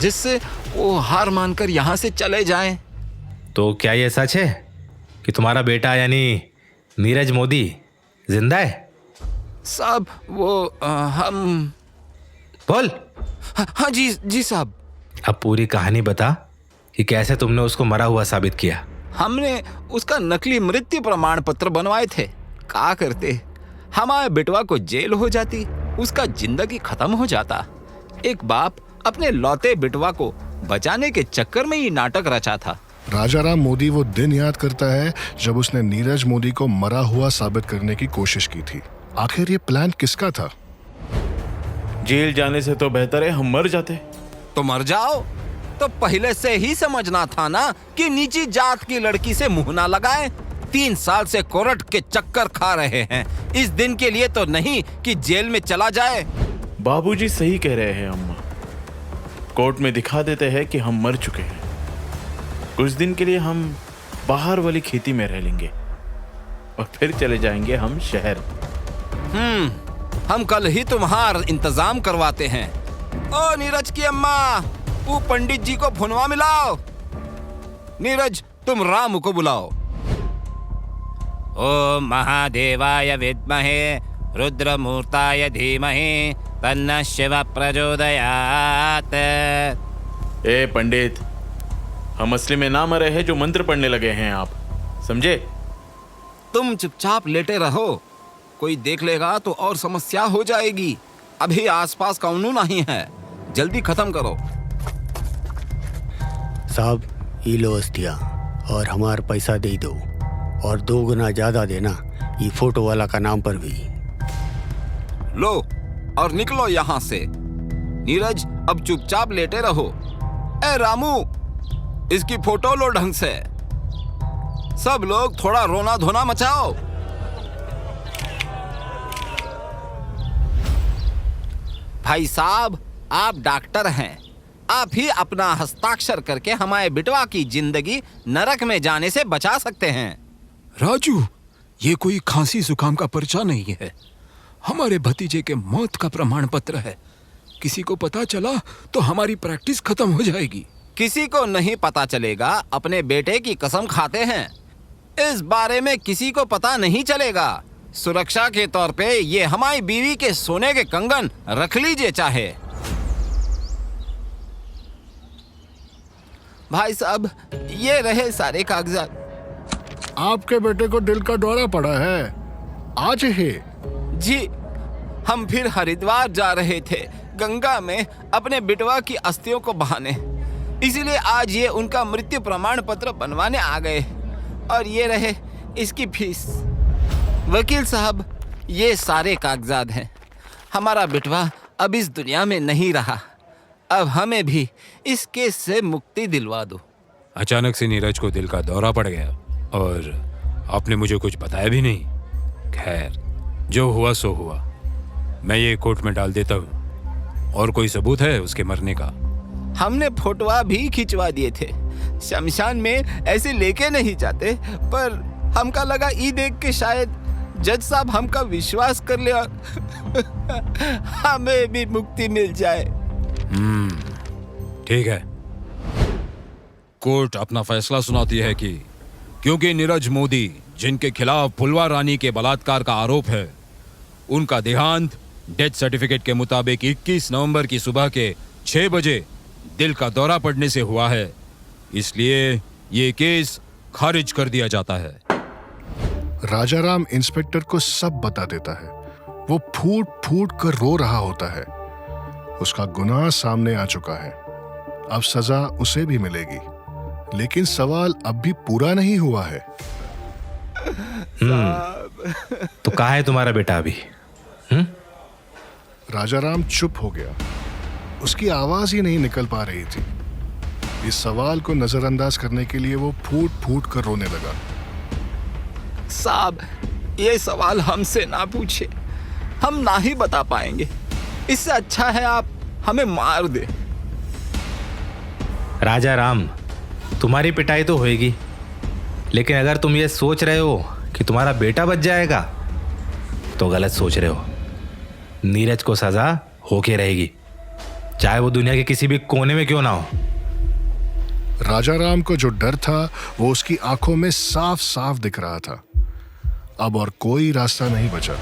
जिससे वो हार मानकर यहाँ से चले जाएं। तो क्या ये सच है कि तुम्हारा बेटा यानी नीरज मोदी जिंदा है? साहब वो हम। बोल। हाँ जी साहब। अब पूरी कहानी बता कि कैसे तुमने उसको मरा हुआ साबित किया। हमने उसका नकली मृत्यु प्रमाण पत्र बनवाए थे। क्या करते, हमारे बेटवा को जेल हो जाती, उसका जिंदगी खत्म हो जाता। एक बाप अपने लौते बेटवा को बचाने के चक्कर में ये नाटक रचा था। राजाराम मोदी वो दिन याद करता है जब उसने नीरज मोदी को मरा हुआ साबित करने की कोशिश की थी। आखिर ये प्लान किसका था? जेल जाने से तो बेहतर है हम मर जाते। तो मर जाओ, तो पहले से ही समझना था ना कि नीची जात की लड़की से मुंह ना लगाएं। 3 साल से कोर्ट के चक्कर खा रहे हैं, इस दिन के लिए तो नहीं कि जेल में चला जाए। बाबूजी सही कह रहे हैं अम्मा। कोर्ट में दिखा देते हैं कि हम मर चुके हैं। कुछ दिन के लिए हम बाहर वाली खेती में रह लेंगे और फिर चले जाएंगे हम शहर। हम कल ही तुम्हारा इंतजाम करवाते हैं। ओ नीरज की अम्मा, वो पंडित जी को फुनवा मिलाओ। नीरज, तुम राम को बुलाओ। ओम महादेवाय विद्महे रुद्रमूर्ताय धीमहि तन्नः शिवः प्रचोदयात्। ए पंडित, हम असली में ना मरे हैं जो मंत्र पढ़ने लगे हैं आप, समझे? तुम चुपचाप लेटे रहो, कोई देख लेगा तो और समस्या हो जाएगी। अभी आसपास कानून नहीं है, जल्दी खत्म करो। साहब, ये लो अस्थिया और हमारा पैसा दे दो, और 2 गुना ज्यादा देना ये फोटो वाला का नाम पर भी। लो और निकलो यहाँ से। नीरज, अब चुपचाप लेटे रहो। ए रामू, इसकी फोटो लो ढंग से। सब लोग थोड़ा रोना धोना मचाओ। भाई साहब, आप डॉक्टर हैं, आप ही अपना हस्ताक्षर करके हमारे बिटवा की जिंदगी नरक में जाने से बचा सकते हैं। राजू, ये कोई खांसी जुकाम का पर्चा नहीं है, हमारे भतीजे के मौत का प्रमाण पत्र है। किसी को पता चला तो हमारी प्रैक्टिस खत्म हो जाएगी। किसी को नहीं पता चलेगा, अपने बेटे की कसम खाते हैं। इस बारे में किसी को पता नहीं चलेगा। सुरक्षा के तौर पे ये हमारी बीवी के सोने के कंगन रख लीजिए चाहे। भाई साहब, ये रहे सारे कागजात। आपके बेटे को दिल का दौरा पड़ा है आज ही? जी, हम फिर हरिद्वार जा रहे थे गंगा में अपने बिटवा की अस्थियों को बहाने, इसीलिए आज ये उनका मृत्यु प्रमाण पत्र बनवाने आ गए। और ये रहे इसकी फीस। वकील साहब, ये सारे कागजात हैं। हमारा बिटवा अब इस दुनिया में नहीं रहा। अब हमें भी इस केस से मुक्ति दिलवा दो। अचानक से नीरज को दिल का दौरा पड़ गया और आपने मुझे कुछ बताया भी नहीं। खैर, जो हुआ सो हुआ। मैं ये कोर्ट में डाल देता हूँ। और कोई सबूत है उसके मरने का? हमने फोटोआ भी खिंचवा दिए थे। शमशान में ऐसे लेके नहीं जाते, पर हमका लगा ई देख के शायद जज साहब हमका विश्वास कर ले और हमें भी मुक्ति मिल जाए। ठीक है। कोर्ट अपना फैसला सुनाती है कि क्योंकि नीरज मोदी, जिनके खिलाफ फुलवा रानी के बलात्कार का आरोप है, उनका देहांत डेथ सर्टिफिकेट के मुताबिक 21 नवंबर की सुबह के 6 बजे दिल का दौरा पड़ने से हुआ है, इसलिए ये केस खारिज कर दिया जाता है। राजाराम इंस्पेक्टर को सब बता देता है। वो फूट फूट कर रो रहा होता है। उसका गुनाह सामने आ चुका है। अब सजा उसे भी मिलेगी, लेकिन सवाल अब भी पूरा नहीं हुआ है। तो कहाँ है तुम्हारा बेटा अभी? राजाराम चुप हो गया। उसकी आवाज ही नहीं निकल पा रही थी। इस सवाल को नजरअंदाज करने के लिए वो फूट फूट कर रोने लगा। साहब, ये सवाल हमसे ना पूछे, हम ना ही बता पाएंगे। इससे अच्छा है आप हमें मार दे। राजा राम, तुम्हारी पिटाई तो होएगी, लेकिन अगर तुम ये सोच रहे हो कि तुम्हारा बेटा बच जाएगा तो गलत सोच रहे हो। नीरज को सजा होके रहेगी, चाहे वो दुनिया के किसी भी कोने में क्यों ना हो। राजाराम को जो डर था वो उसकी आंखों में साफ साफ दिख रहा था। अब और कोई रास्ता नहीं बचा।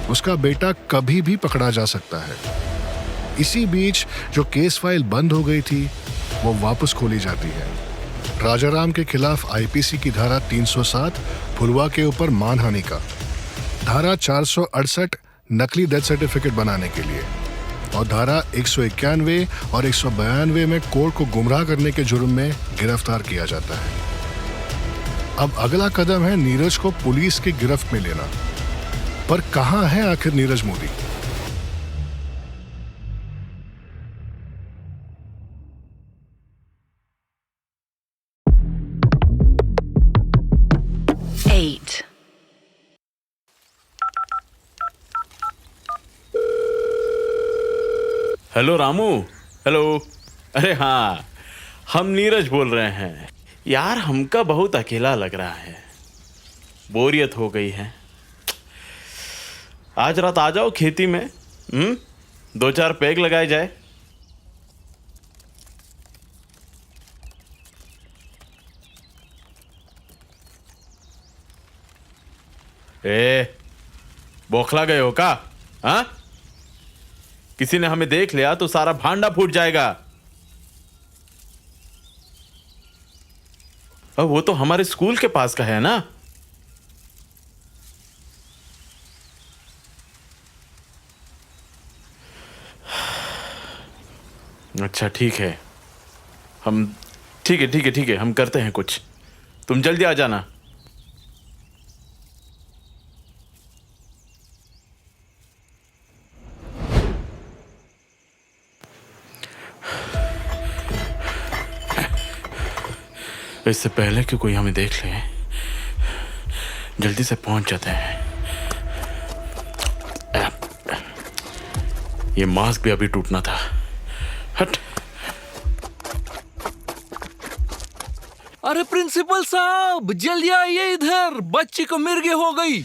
उसका बेटा कभी भी पकड़ा जा सकता है। इसी बीच जो केस फाइल बंद हो गई थी वो वापस खोली जाती है। राजाराम के खिलाफ आईपीसी की धारा 307 फुलवा के ऊपर मानहानि का, धारा 468 नकली डेथ सर्टिफिकेट बनाने के लिए, और धारा 191 और 192 में कोर्ट को गुमराह करने के जुर्म में गिरफ्तार किया जाता है। अब अगला कदम है नीरज को पुलिस की गिरफ्त में लेना। पर कहां है आखिर नीरज मोदी? हेलो रामू। हेलो। अरे हाँ, हम नीरज बोल रहे हैं। यार, हमका बहुत अकेला लग रहा है, बोरियत हो गई है। आज रात आ जाओ खेती में, 2-4 पैग लगाए जाए। बौखला गए हो का? हाँ, किसी ने हमें देख लिया तो सारा भांडा फूट जाएगा। अब वो तो हमारे स्कूल के पास का है ना। अच्छा ठीक है, ठीक है, हम करते हैं कुछ। तुम जल्दी आ जाना। इससे पहले कि कोई हमें देख ले, जल्दी से पहुंच जाते हैं। ये मास्क भी अभी टूटना था। हट। अरे प्रिंसिपल साहब, जल्दी आइए इधर, बच्ची को मिर्गी हो गई।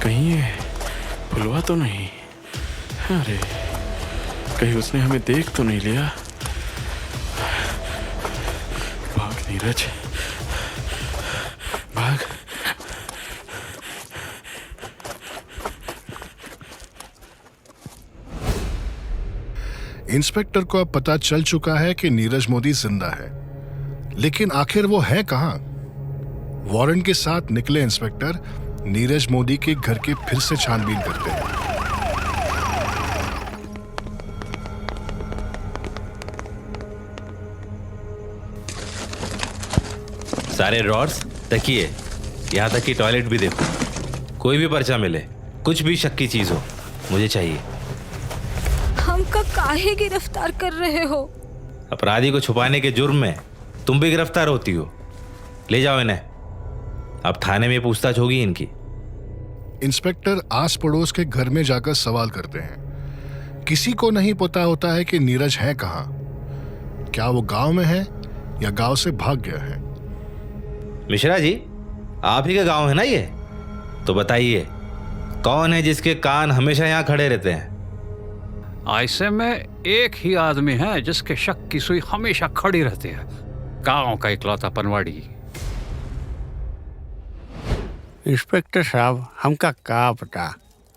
कहीं ये फुलवा तो नहीं? अरे कहीं उसने हमें देख तो नहीं लिया? भाग नीरज, भाग। इंस्पेक्टर को अब पता चल चुका है कि नीरज मोदी जिंदा है, लेकिन आखिर वो है कहां? वारंट के साथ निकले इंस्पेक्टर नीरज मोदी के घर की फिर से छानबीन करते हैं। सारे ड्रॉर्स, तकिए, यहाँ तक कि टॉयलेट भी देखो। कोई भी पर्चा मिले, कुछ भी शक की चीज हो, मुझे चाहिए। हमका काहे गिरफ्तार कर रहे हो? अपराधी को छुपाने के जुर्म में तुम भी गिरफ्तार होती हो। ले जाओ इन्हें, अब थाने में पूछताछ होगी इनकी। इंस्पेक्टर आस पड़ोस के घर में जाकर सवाल करते हैं। किसी को नहीं पता होता है कि नीरज है कहाँ। क्या वो गांव में है या गांव से भाग गया है? मिश्रा जी, आप ही का गांव है ना ये? तो बताइए, कौन है जिसके कान हमेशा यहाँ खड़े रहते हैं? ऐसे में एक ही आदमी है जिसके शक की सुई हमेशा खड़ी रहती है, गांव का इकलौता पनवाड़ी। इंस्पेक्टर साहब, हमका का पता,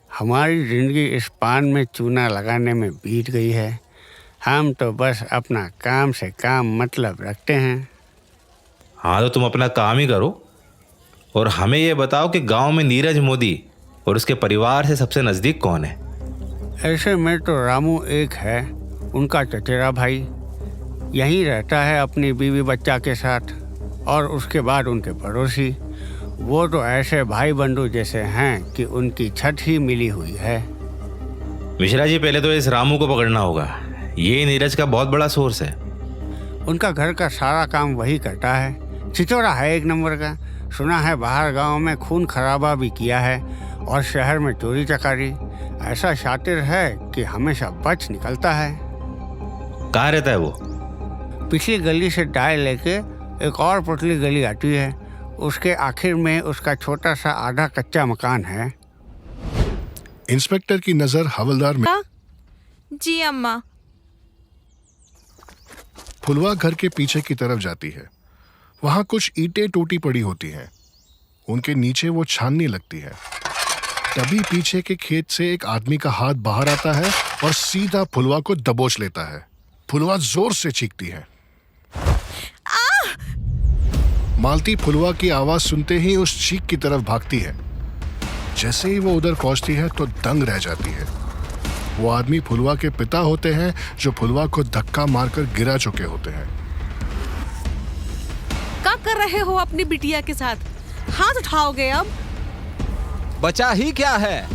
हमारी जिंदगी इस पान में चूना लगाने में बीत गई है। हम तो बस अपना काम से काम मतलब रखते हैं। हाँ, तो तुम अपना काम ही करो और हमें ये बताओ कि गांव में नीरज मोदी और उसके परिवार से सबसे नजदीक कौन है? ऐसे में तो रामू एक है, उनका चचेरा भाई, यहीं रहता है अपनी बीवी बच्चा के साथ। और उसके बाद उनके पड़ोसी, वो तो ऐसे भाई बंधु जैसे हैं कि उनकी छत ही मिली हुई है। मिश्रा जी, पहले तो इस रामू को पकड़ना होगा, ये नीरज का बहुत बड़ा सोर्स है। उनका घर का सारा काम वही करता है, छिचोरा है एक नंबर का। सुना है बाहर गांव में खून खराबा भी किया है और शहर में चोरी चकारी। ऐसा शातिर है कि हमेशा बच निकलता है। कहाँ रहता है वो? पिछली गली से दाएं लेके एक और पतली गली आती है, उसके आखिर में उसका छोटा सा आधा कच्चा मकान है। इंस्पेक्टर की नजर हवलदार में। जी अम्मा। फुलवा घर के पीछे की तरफ जाती है। वहां कुछ ईंटें टूटी पड़ी होती हैं। उनके नीचे वो छाननी लगती है। तभी पीछे के खेत से एक आदमी का हाथ बाहर आता है और सीधा फुलवा को दबोच लेता है। फुलवा जोर से चीखती है। मालती फुलवा की आवाज सुनते ही उस चीख की तरफ भागती है। जैसे ही वो उधर पहुंचती है तो दंग रह जाती है। वो आदमी फुलवा के पिता होते हैं, जो फुलवा को धक्का मारकर गिरा चुके होते हैं। क्या कर रहे हो अपनी बिटिया के साथ? हाथ उठाओगे अब? बचा ही क्या है?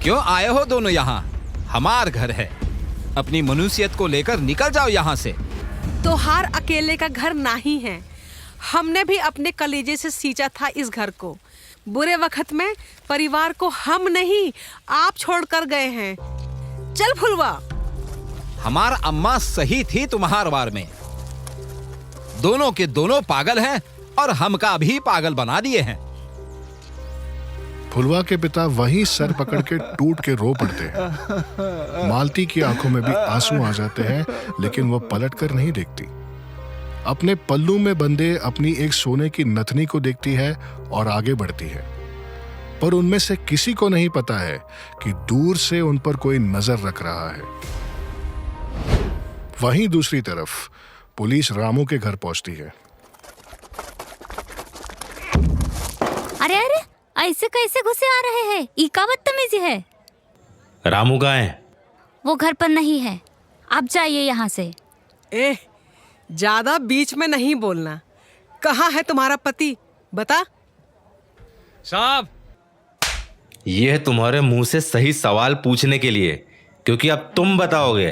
क्यों आए हो दोनों यहाँ? हमार घर है। अपनी मनुष्यत को लेकर निकल जाओ यहाँ से। तोहार अकेले का घर नहीं है। हमने भी अपने कलेजे से सींचा था इस घर को। बुरे वक्त में परिवार को हम नहीं, आप छोड़कर गए हैं। चल फुलवा। हमार अम्मा सही थी तुम्हार बार में। दोनों के दोनों पागल हैं और हमका भी पागल बना दिए हैं। फुलवा के पिता वहीं सर पकड़ के टूट के रो पड़ते हैं। मालती की आंखों में भी आंसू आ जाते हैं, लेकिन वो पलट कर नहीं देखती। अपने पल्लू में बंधे अपनी एक सोने की नथनी को देखती है और आगे बढ़ती है। पर उनमें से किसी को नहीं पता है कि दूर से उन पर कोई नजर रख रहा है। वहीं दूसरी तरफ पुलिस रामू के घर पहुंचती है। अरे अरे, ऐसे कैसे घुसे आ रहे हैं? ई का बदतमीजी है। रामू कहाँ है? वो घर पर नहीं है, आप जाइए यहाँ से। ज्यादा बीच में नहीं बोलना। कहाँ है तुम्हारा पति? बता। साहब, यह तुम्हारे मुंह से सही सवाल पूछने के लिए, क्योंकि अब तुम बताओगे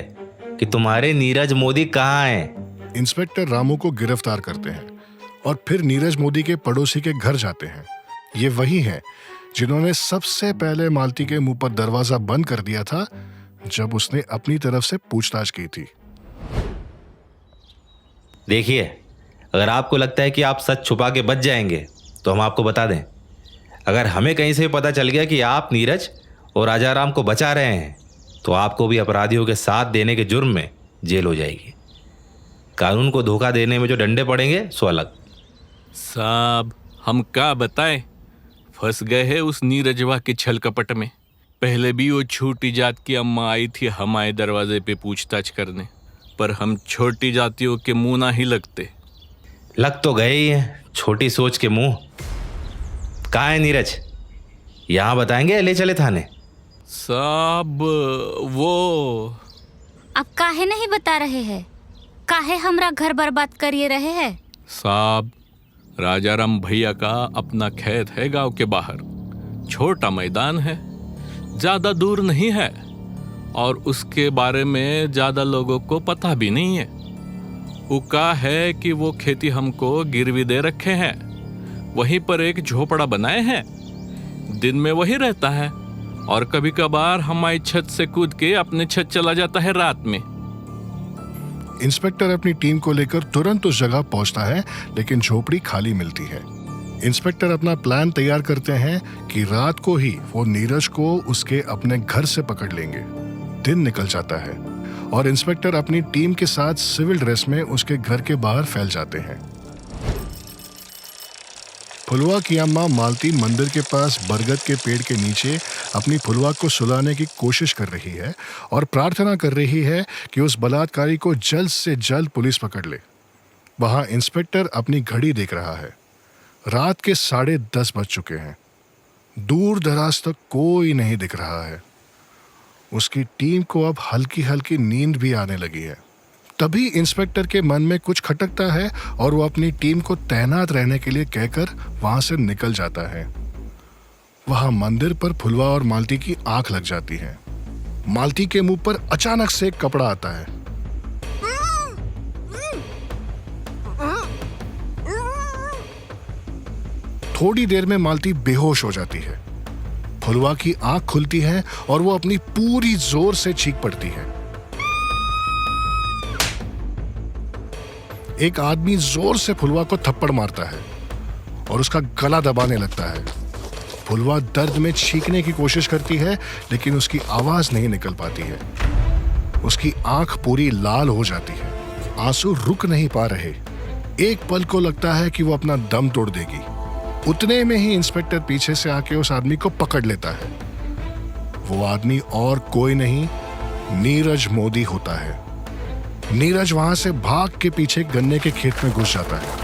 कि तुम्हारे नीरज मोदी कहाँ हैं। इंस्पेक्टर रामू को गिरफ्तार करते हैं और फिर नीरज मोदी के पड़ोसी के घर जाते हैं। ये वही हैं जिन्होंने सबसे पहले मालती के मुंह पर दरवाजा बंद कर दिया था जब उसने अपनी तरफ से पूछताछ की थी। देखिए, अगर आपको लगता है कि आप सच छुपा के बच जाएंगे तो हम आपको बता दें, अगर हमें कहीं से पता चल गया कि आप नीरज और राजाराम को बचा रहे हैं तो आपको भी अपराधियों के साथ देने के जुर्म में जेल हो जाएगी। कानून को धोखा देने में जो डंडे पड़ेंगे सो अलग। साहब, हम क्या बताएं, फंस गए हैं उस नीरजवा के छल कपट में। पहले भी वो छोटी जात की अम्मा आई थी हमारे दरवाजे पे पूछताछ करने, पर हम छोटी जातियों के मुंह ना ही लगते। लग तो गए ही हैं छोटी सोच के मुंह। कहाँ है नीरज? यहाँ बताएंगे, ले चले थाने। साहब, वो अब काहे नहीं बता रहे हैं? काहे हमरा घर बर्बाद करिए रहे हैं? साहब, राजाराम भैया का अपना खेत है गांव के बाहर। छोटा मैदान है, ज्यादा दूर नहीं है और उसके बारे में ज्यादा लोगों को पता भी नहीं है। उका है कि वो खेती हमको गिरवी दे रखे हैं, वहीं पर एक झोपड़ा बनाए हैं। दिन में वही रहता है और कभी कभार हमारी छत से कूद के अपने छत चला जाता है रात में। इंस्पेक्टर अपनी टीम को लेकर तुरंत उस जगह पहुंचता है, लेकिन झोपड़ी खाली मिलती है। इंस्पेक्टर अपना प्लान तैयार करते हैं कि रात को ही वो नीरज को उसके अपने घर से पकड़ लेंगे। दिन निकल जाता है और इंस्पेक्टर अपनी टीम के साथ सिविल ड्रेस में उसके घर के बाहर फैल जाते हैं। फुलवा की अम्मा मालती मंदिर के पास बरगद के पेड़ के नीचे अपनी फुलवा को सुलाने की कोशिश कर रही है और प्रार्थना कर रही है कि उस बलात्कारी को जल्द से जल्द पुलिस पकड़ ले। वहां इंस्पेक्टर अपनी घड़ी देख रहा है। रात के 10:30 बज चुके हैं। दूर दराज तक कोई नहीं दिख रहा है। उसकी टीम को अब हल्की हल्की नींद भी आने लगी है। तभी इंस्पेक्टर के मन में कुछ खटकता है और वो अपनी टीम को तैनात रहने के लिए कहकर वहां से निकल जाता है। वहां मंदिर पर फुलवा और मालती की आंख लग जाती है। मालती के मुंह पर अचानक से एक कपड़ा आता है। थोड़ी देर में मालती बेहोश हो जाती है। फुलवा की आंख खुलती है और वो अपनी पूरी जोर से चीख पड़ती है। एक आदमी जोर से फुलवा को थप्पड़ मारता है और उसका गला दबाने लगता है। फुलवा दर्द में चीखने की कोशिश करती है, लेकिन उसकी आवाज नहीं निकल पाती है। उसकी आंख पूरी लाल हो जाती है। आंसू रुक नहीं पा रहे। एक पल को लगता है कि वो अपना दम तोड़ देगी। उतने में ही इंस्पेक्टर पीछे से आके उस आदमी को पकड़ लेता है। वो आदमी और कोई नहीं, नीरज मोदी होता है। नीरज वहां से भाग के पीछे गन्ने के खेत में घुस जाता है।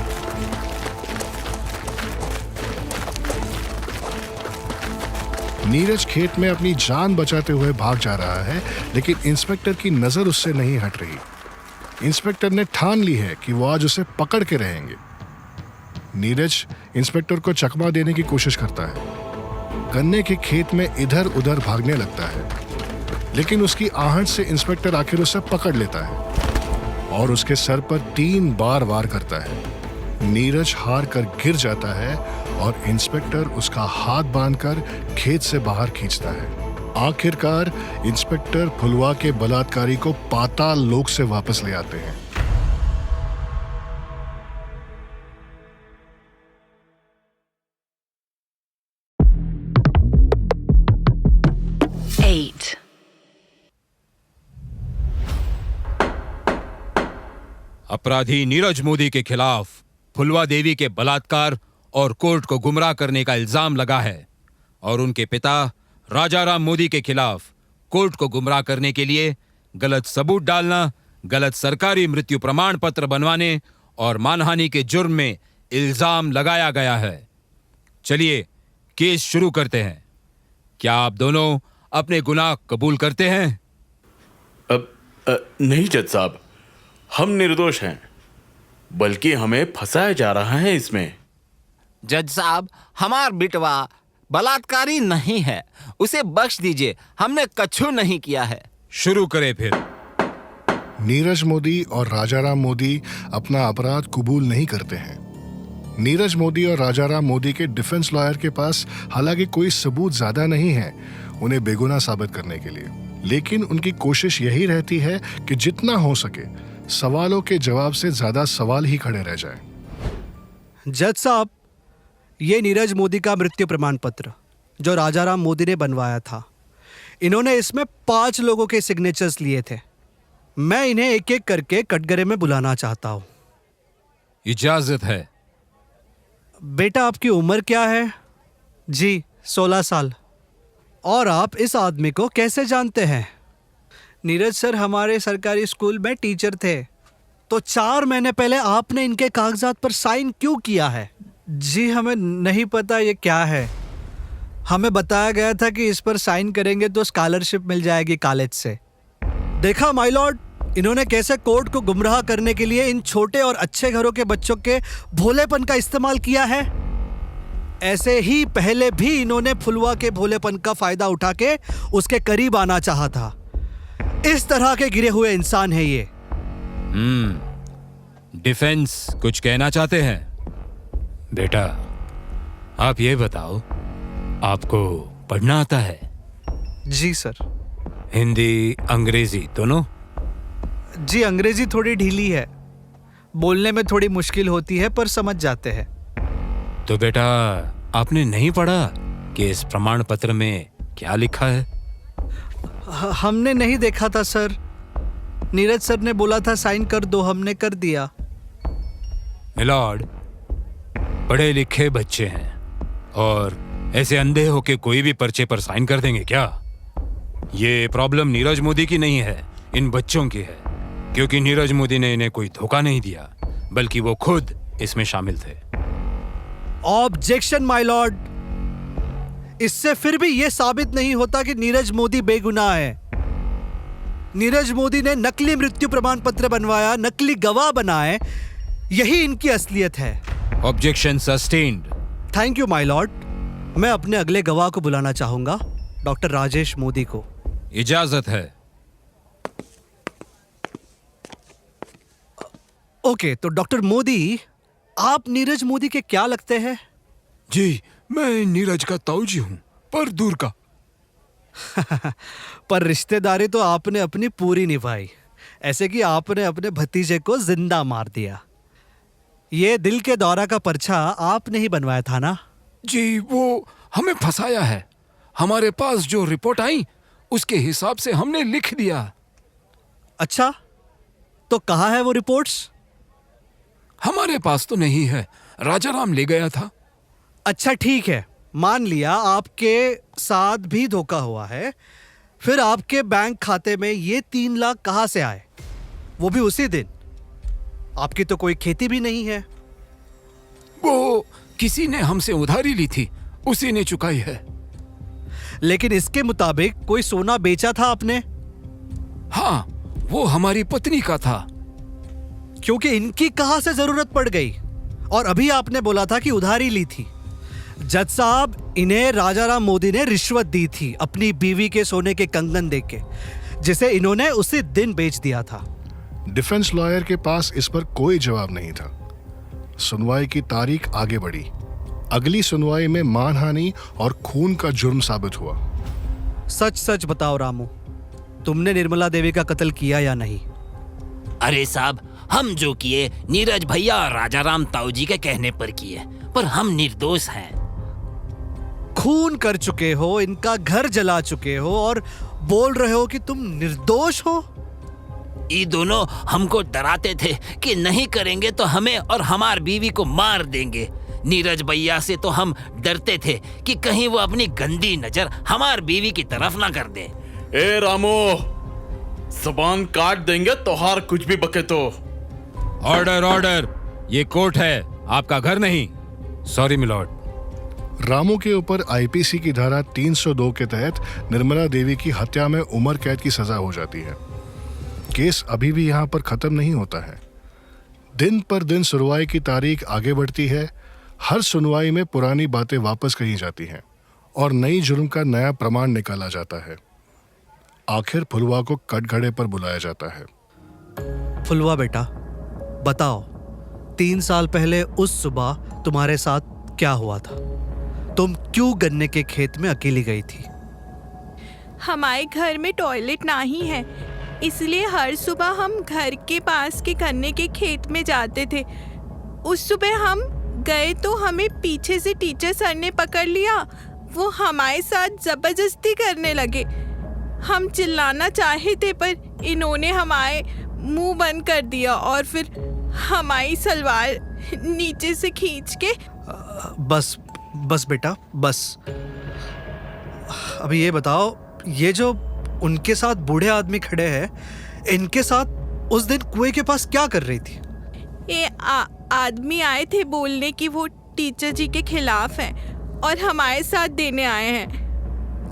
नीरज खेत में अपनी जान बचाते हुए भाग जा रहा है, लेकिन इंस्पेक्टर की नजर उससे नहीं हट रही। इंस्पेक्टर ने ठान ली है कि वो आज उसे पकड़ के रहेंगे। नीरज इंस्पेक्टर को चकमा देने की कोशिश करता है। गन्ने के खेत में इधर उधर भागने लगता है, लेकिन उसकी आहट से इंस्पेक्टर आखिर उसे पकड़ लेता है और उसके सर पर 3 बार वार करता है। नीरज हार कर गिर जाता है और इंस्पेक्टर उसका हाथ बांधकर खेत से बाहर खींचता है। आखिरकार इंस्पेक्टर फुलवा के बलात्कारी को पाताल लोक से वापस ले आते हैं। अपराधी नीरज मोदी के खिलाफ फुलवा देवी के बलात्कार और कोर्ट को गुमराह करने का इल्जाम लगा है और उनके पिता राजाराम मोदी के खिलाफ कोर्ट को गुमराह करने के लिए गलत सबूत डालना, गलत सरकारी मृत्यु प्रमाण पत्र बनवाने और मानहानि के जुर्म में इल्जाम लगाया गया है। चलिए केस शुरू करते हैं। क्या आप दोनों अपने गुनाह कबूल करते हैं? नहीं जज साहब, हम निर्दोष हैं, बल्कि हमें फंसाया जा रहा है इसमें। जज साहब, हमार बिटवा बलात्कारी नहीं है, उसे बख्श दीजिए, हमने कछु नहीं किया है। शुरू करें फिर। नीरज मोदी और राजाराम मोदी अपना अपराध कबूल नहीं करते हैं। नीरज मोदी और राजाराम मोदी के डिफेंस लॉयर के पास हालांकि कोई सबूत ज्यादा नहीं है उन्हें बेगुनाह साबित करने के लिए, लेकिन उनकी कोशिश यही रहती है कि जितना हो सके सवालों के जवाब से ज्यादा सवाल ही खड़े रह जाएं। जज साहब, ये नीरज मोदी का मृत्यु प्रमाण पत्र जो राजाराम मोदी ने बनवाया था, इन्होंने इसमें 5 लोगों के सिग्नेचर्स लिए थे। मैं इन्हें एक एक करके कटघरे में बुलाना चाहता हूं। इजाजत है। बेटा, आपकी उम्र क्या है? जी 16 साल। और आप इस आदमी को कैसे जानते हैं? नीरज सर हमारे सरकारी स्कूल में टीचर थे। तो 4 महीने पहले आपने इनके कागजात पर साइन क्यों किया है? जी हमें नहीं पता ये क्या है। हमें बताया गया था कि इस पर साइन करेंगे तो स्कॉलरशिप मिल जाएगी कॉलेज से। देखा माय लॉर्ड, इन्होंने कैसे कोर्ट को गुमराह करने के लिए इन छोटे और अच्छे घरों के बच्चों के भोलेपन का इस्तेमाल किया है। ऐसे ही पहले भी इन्होंने फुलवा के भोलेपन का फायदा उठा के उसके करीब आना चाहा था। इस तरह के गिरे हुए इंसान है ये। डिफेंस कुछ कहना चाहते हैं? बेटा, आप ये बताओ, आपको पढ़ना आता है? जी सर। हिंदी, अंग्रेजी दोनों? जी, अंग्रेजी थोड़ी ढीली है, बोलने में थोड़ी मुश्किल होती है, पर समझ जाते हैं। तो बेटा, आपने नहीं पढ़ा कि इस प्रमाण पत्र में क्या लिखा है? हमने नहीं देखा था सर। नीरज सर ने बोला था साइन कर दो, हमने कर दिया। मिलॉर्ड, पढ़े लिखे बच्चे हैं और ऐसे अंधे होके कोई भी पर्चे पर साइन कर देंगे क्या? ये प्रॉब्लम नीरज मोदी की नहीं है, इन बच्चों की है, क्योंकि नीरज मोदी ने इन्हें कोई धोखा नहीं दिया, बल्कि वो खुद इसमें शामिल थे। Objection my Lord. इससे फिर भी यह साबित नहीं होता कि नीरज मोदी बेगुनाह है। नीरज मोदी ने नकली मृत्यु प्रमाण पत्र बनवाया, नकली गवाह बनाए, यही इनकी असलियत है। Objection sustained. Thank you my Lord. मैं अपने अगले गवाह को बुलाना चाहूंगा, डॉक्टर राजेश मोदी को। इजाजत है। ओके, तो डॉक्टर मोदी, आप नीरज मोदी के क्या लगते हैं? जी, मैं नीरज का ताऊजी हूं, पर दूर का। पर रिश्तेदारी तो आपने अपनी पूरी निभाई, ऐसे कि आपने अपने भतीजे को जिंदा मार दिया। ये दिल के दौरा का पर्चा आपने ही बनवाया था ना? जी, वो हमें फंसाया है। हमारे पास जो रिपोर्ट आई उसके हिसाब से हमने लिख दिया। अच्छा, तो कहाँ है वो रिपोर्ट्स? हमारे पास तो नहीं है, राजाराम ले गया था। अच्छा ठीक है, मान लिया आपके साथ भी धोखा हुआ है, फिर आपके बैंक खाते में ये 3 लाख कहाँ से आए, वो भी उसी दिन? आपकी तो कोई खेती भी नहीं है। वो किसी ने हमसे उधारी ली थी, उसी ने चुकाई है। लेकिन इसके मुताबिक कोई सोना बेचा था आपने? हाँ, वो हमारी पत्नी का था। क्योंकि इनकी कहां से जरूरत पड़ गई? और अभी आपने बोला था कि उधारी ली थी। जज साहब, इन्हें राजाराम मोदी ने रिश्वत दी थी अपनी बीवी के सोने के कंगन देके, जिसे इन्होंने उसी दिन बेच दिया था। डिफेंस लॉयर के पास इस पर कोई जवाब नहीं था। सुनवाई की तारीख आगे बढ़ी। अगली सुनवाई में मानहानि और खून का जुर्म साबित हुआ। सच सच बताओ रामू, तुमने निर्मला देवी का कत्ल किया या नहीं? अरे साहब, हम जो किए नीरज भैया और राजाराम ताऊजी के कहने पर किए, पर हम निर्दोष हैं। खून कर चुके हो, इनका घर जला चुके हो और बोल रहे हो कि तुम निर्दोष हो? ये दोनों हमको डराते थे कि नहीं करेंगे तो हमें और हमार बीवी को मार देंगे। नीरज भैया से तो हम डरते थे कि कहीं वो अपनी गंदी नजर हमार बीवी की तरफ ना कर दे। ए रामो, जुबान काट देंगे तोहार कुछ भी बके तो। ऑर्डर ऑर्डर, ये कोर्ट है, आपका घर नहीं। Sorry milord. रामू के ऊपर आईपीसी की धारा 302 के तहत निर्मला देवी की हत्या में उम्र कैद की सजा हो जाती है। केस अभी भी यहाँ पर खत्म नहीं होता है। दिन पर दिन सुनवाई की तारीख आगे बढ़ती है। हर सुनवाई में पुरानी बातें वापस कही जाती हैं और नई जुर्म का नया प्रमाण निकाला जाता है। आखिर फुलवा को कटघरे पर बुलाया जाता है। फुलवा बेटा, बताओ, 3 साल पहले उस सुबह तुम्हारे साथ क्या हुआ था? तुम क्यों गन्ने के खेत में अकेली गई थी? हमारे घर में टॉयलेट नहीं है, इसलिए हर सुबह हम घर के पास के गन्ने के खेत में जाते थे। उस सुबह हम गए तो हमें पीछे से टीचर सर ने पकड़ लिया। वो हमारे साथ जबरदस्ती करने लगे। हम चिल्लाना चाहे थे, पर इन्होंने हमारे मुंह बंद कर दिया और फिर हमारी सलवार नीचे से खींच के। बस बस बेटा, बस। अभी ये बताओ, ये जो उनके साथ बूढ़े आदमी खड़े हैं, इनके साथ उस दिन कुएं के पास क्या कर रही थी? ये आदमी आए थे बोलने कि वो टीचर जी के खिलाफ हैं और हमारे साथ देने आए हैं,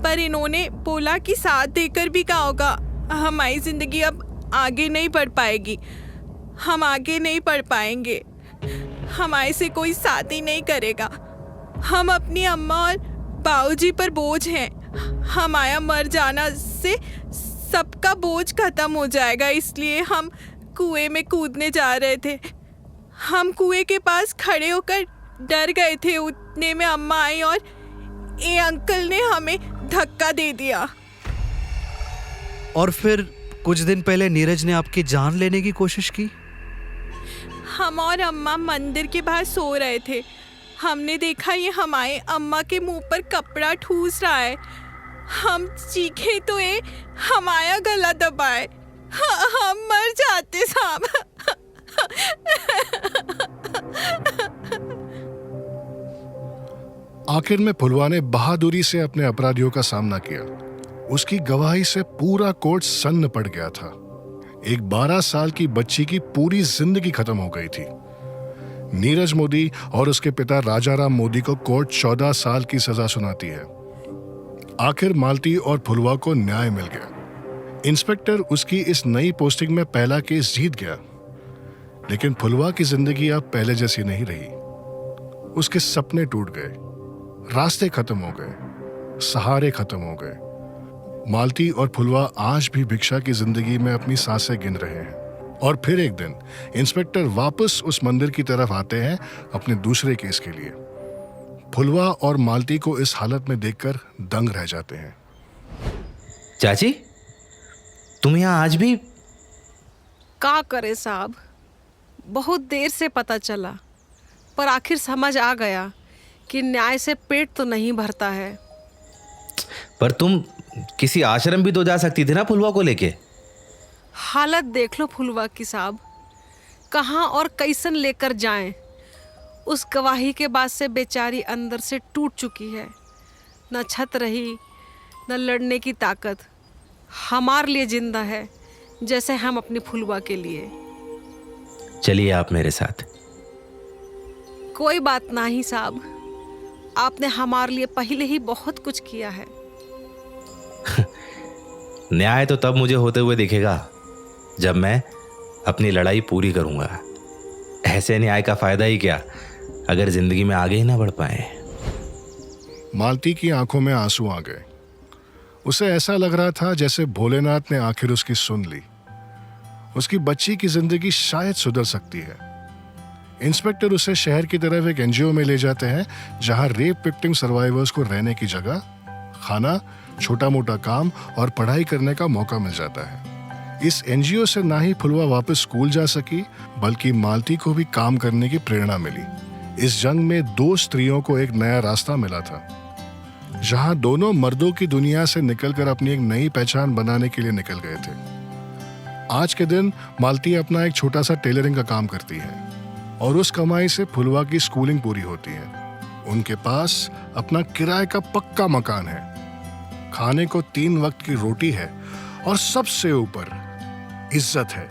पर इन्होंने बोला कि साथ देकर भी क्या होगा, हमारी जिंदगी अब आगे नहीं बढ़ पाएगी। हम आगे नहीं बढ़ पाएंगे। हमारे से कोई शादी नहीं करेगा। हम अपनी अम्मा और बाबूजी पर बोझ हैं। हमारा मर जाना से सबका बोझ खत्म हो जाएगा, इसलिए हम कुएं में कूदने जा रहे थे। हम कुएं के पास खड़े होकर डर गए थे। उतने में अम्मा आई और ये अंकल ने हमें धक्का दे दिया। और फिर कुछ दिन पहले नीरज ने आपकी जान लेने की कोशिश की। हम और अम्मा मंदिर के बाहर सो रहे थे। हमने देखा ये हमारे अम्मा के मुंह पर कपड़ा ठूस रहा है। हम चीखे तो ये हमारा गला दबाए। हम मर जाते साहब। आखिर में फुलवा ने बहादुरी से अपने अपराधियों का सामना किया। उसकी गवाही से पूरा कोर्ट सन्न पड़ गया था। एक 12 साल की बच्ची की पूरी जिंदगी खत्म हो गई थी। नीरज मोदी और उसके पिता राजाराम मोदी को कोर्ट 14 साल की सजा सुनाती है। आखिर मालती और फुलवा को न्याय मिल गया। इंस्पेक्टर उसकी इस नई पोस्टिंग में पहला केस जीत गया, लेकिन फुलवा की जिंदगी अब पहले जैसी नहीं रही। उसके सपने टूट गए, रास्ते खत्म हो गए, सहारे खत्म हो गए। मालती और फुलवा आज भी भिक्षा की जिंदगी में अपनी सांसें गिन रहे हैं। और फिर एक दिन इंस्पेक्टर वापस उस मंदिर की तरफ आते हैं अपने दूसरे केस के लिए। फुलवा और मालती को इस हालत में देखकर दंग रह जाते हैं। चाची, तुम यहाँ आज भी? का करे साहब, बहुत देर से पता चला, पर आखिर समझ आ गया कि न्याय से पेट तो नहीं भरता है। पर तुम किसी आश्रम भी तो जा सकती थी ना फुलवा को लेके। हालत देख लो फुलवा की साहब, कहाँ और कैसन लेकर जाएं। उस गवाही के बाद से बेचारी अंदर से टूट चुकी है। न छत रही, न लड़ने की ताकत। हमारे लिए जिंदा है जैसे हम अपनी फुलवा के लिए। चलिए आप मेरे साथ। कोई बात नहीं साहब, आपने हमारे लिए पहले ही बहुत कुछ किया है। न्याय तो तब मुझे होते हुए दिखेगा जब मैं अपनी लड़ाई पूरी करूंगा। ऐसे न्याय का फायदा ही क्या अगर जिंदगी में आगे ही ना बढ़ पाए। मालती की आंखों में आंसू आ गए। उसे ऐसा लग रहा था जैसे भोलेनाथ ने आखिर उसकी सुन ली। उसकी बच्ची की जिंदगी शायद सुधर सकती है। इंस्पेक्टर उसे शहर की तरफ एक एनजीओ में ले जाते हैं जहां रेप विक्टिम सर्वाइवर्स को रहने की जगह, खाना, छोटा मोटा काम और पढ़ाई करने का मौका मिल जाता है। इस एनजीओ से ना ही फुलवा वापस स्कूल जा सकी, बल्कि मालती को भी काम करने की प्रेरणा मिली। इस जंग में 2 स्त्रियों को एक नया रास्ता मिला था, जहां दोनों मर्दों की दुनिया से निकलकर अपनी एक नई पहचान बनाने के लिए निकल गए थे। आज के दिन मालती अपना एक छोटा सा टेलरिंग का काम करती है और उस कमाई से फुलवा की स्कूलिंग पूरी होती है। उनके पास अपना किराए का पक्का मकान है, खाने को 3 वक्त की रोटी है और सबसे ऊपर इज्जत है।